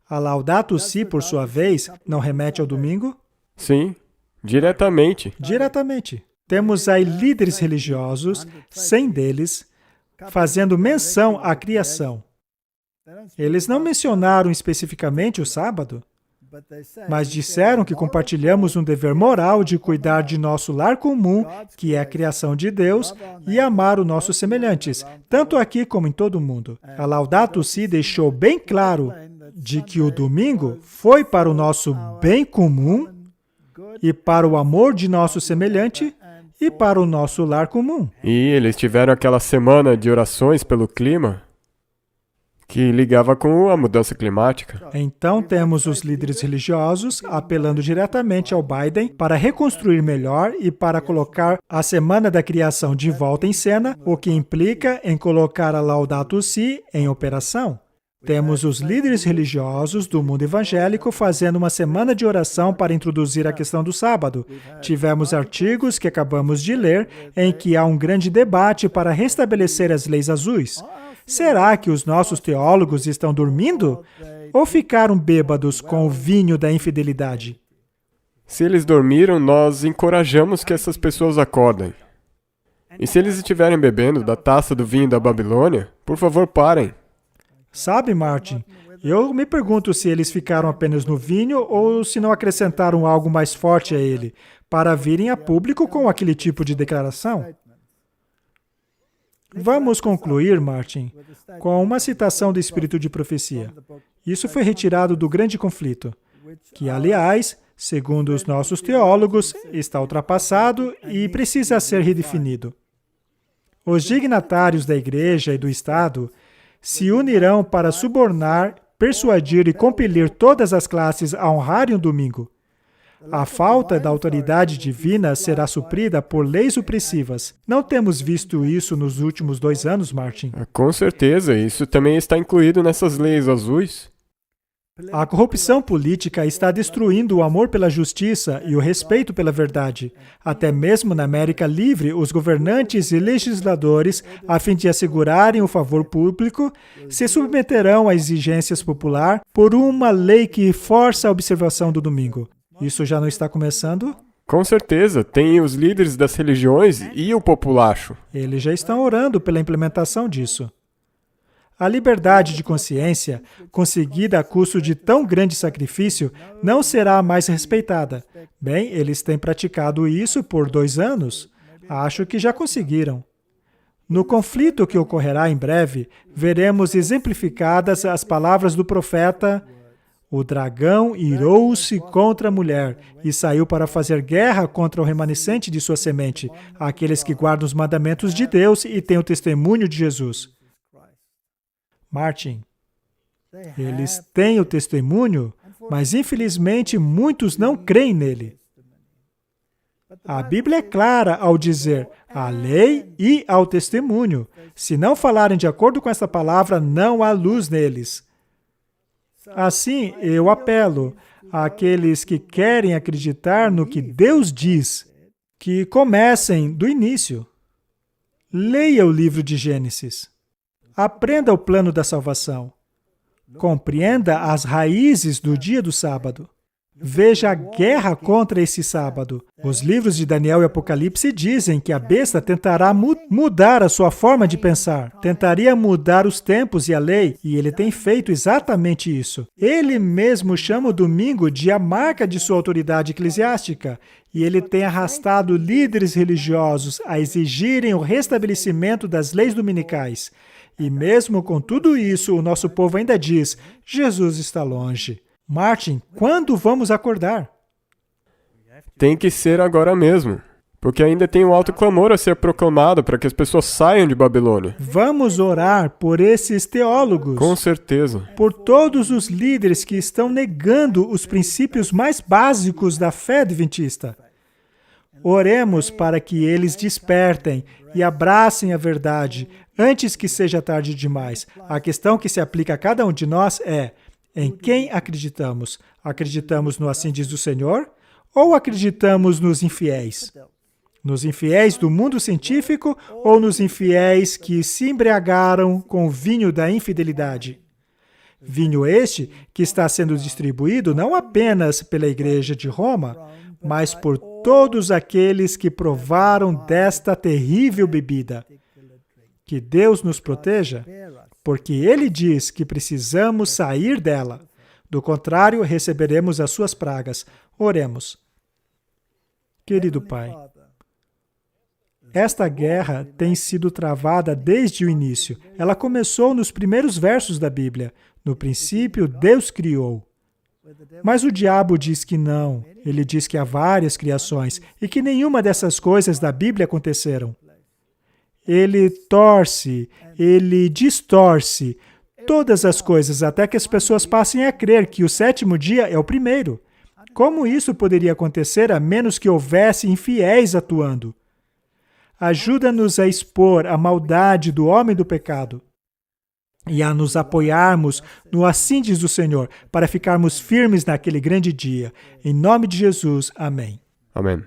A Laudato Si, por sua vez, não remete ao domingo? Sim, diretamente. Diretamente. Temos aí líderes religiosos, 100 deles, fazendo menção à criação. Eles não mencionaram especificamente o sábado, mas disseram que compartilhamos um dever moral de cuidar de nosso lar comum, que é a criação de Deus, e amar os nossos semelhantes, tanto aqui como em todo o mundo. A Laudato Si deixou bem claro de que o domingo foi para o nosso bem comum e para o amor de nosso semelhante e para o nosso lar comum. E eles tiveram aquela semana de orações pelo clima, que ligava com a mudança climática. Então temos os líderes religiosos apelando diretamente ao Biden para reconstruir melhor e para colocar a Semana da Criação de volta em cena, o que implica em colocar a Laudato Si em operação. Temos os líderes religiosos do mundo evangélico fazendo uma semana de oração para introduzir a questão do sábado. Tivemos artigos que acabamos de ler em que há um grande debate para restabelecer as leis azuis. Será que os nossos teólogos estão dormindo? Ou ficaram bêbados com o vinho da infidelidade? Se eles dormiram, nós encorajamos que essas pessoas acordem. E se eles estiverem bebendo da taça do vinho da Babilônia, por favor, parem. Sabe, Martin, Eu me pergunto se eles ficaram apenas no vinho ou se não acrescentaram algo mais forte a ele, para virem a público com aquele tipo de declaração. Vamos concluir, Martin, com uma citação do Espírito de Profecia. Isso foi retirado do Grande Conflito, que, aliás, segundo os nossos teólogos, está ultrapassado e precisa ser redefinido. Os dignatários da Igreja e do Estado se unirão para subornar, persuadir e compelir todas as classes a honrarem o domingo. A falta da autoridade divina será suprida por leis opressivas. Não temos visto isso nos últimos 2 anos, Martin? Com certeza, isso também está incluído nessas leis azuis. A corrupção política está destruindo o amor pela justiça e o respeito pela verdade. Até mesmo na América Livre, os governantes e legisladores, a fim de assegurarem o favor público, se submeterão a exigências popular por uma lei que força a observação do domingo. Isso já não está começando? Com certeza, tem os líderes das religiões e o populacho. Eles já estão orando pela implementação disso. A liberdade de consciência, conseguida a custo de tão grande sacrifício, não será mais respeitada. Bem, eles têm praticado isso por 2 anos. Acho que já conseguiram. No conflito que ocorrerá em breve, veremos exemplificadas as palavras do profeta: o dragão irou-se contra a mulher e saiu para fazer guerra contra o remanescente de sua semente, aqueles que guardam os mandamentos de Deus e têm o testemunho de Jesus. Martin, eles têm o testemunho, mas infelizmente muitos não creem nele. A Bíblia é clara ao dizer à lei e ao testemunho. Se não falarem de acordo com essa palavra, não há luz neles. Assim, eu apelo àqueles que querem acreditar no que Deus diz, que comecem do início. Leia o livro de Gênesis. Aprenda o plano da salvação. Compreenda as raízes do dia do sábado. Veja a guerra contra esse sábado. Os livros de Daniel e Apocalipse dizem que a besta tentará mudar a sua forma de pensar, tentaria mudar os tempos e a lei, e ele tem feito exatamente isso. Ele mesmo chama o domingo de a marca de sua autoridade eclesiástica, e ele tem arrastado líderes religiosos a exigirem o restabelecimento das leis dominicais. E mesmo com tudo isso, o nosso povo ainda diz: Jesus está longe. Martin, quando vamos acordar? Tem que ser agora mesmo, porque ainda tem um alto clamor a ser proclamado para que as pessoas saiam de Babilônia. Vamos orar por esses teólogos. Com certeza. Por todos os líderes que estão negando os princípios mais básicos da fé adventista. Oremos para que eles despertem e abracem a verdade antes que seja tarde demais. A questão que se aplica a cada um de nós é: em quem acreditamos? Acreditamos no assim diz o Senhor? Ou acreditamos nos infiéis? Nos infiéis do mundo científico ou nos infiéis que se embriagaram com o vinho da infidelidade? Vinho este que está sendo distribuído não apenas pela Igreja de Roma, mas por todos aqueles que provaram desta terrível bebida. Que Deus nos proteja, porque Ele diz que precisamos sair dela. Do contrário, receberemos as suas pragas. Oremos. Querido Pai, esta guerra tem sido travada desde o início. Ela começou nos primeiros versos da Bíblia. No princípio, Deus criou. Mas o diabo diz que não. Ele diz que há várias criações e que nenhuma dessas coisas da Bíblia aconteceram. Ele torce, ele distorce todas as coisas até que as pessoas passem a crer que o 7º dia é o primeiro. Como isso poderia acontecer a menos que houvesse infiéis atuando? Ajuda-nos a expor a maldade do homem do pecado e a nos apoiarmos no assim diz o Senhor, para ficarmos firmes naquele grande dia. Em nome de Jesus, amém. Amém.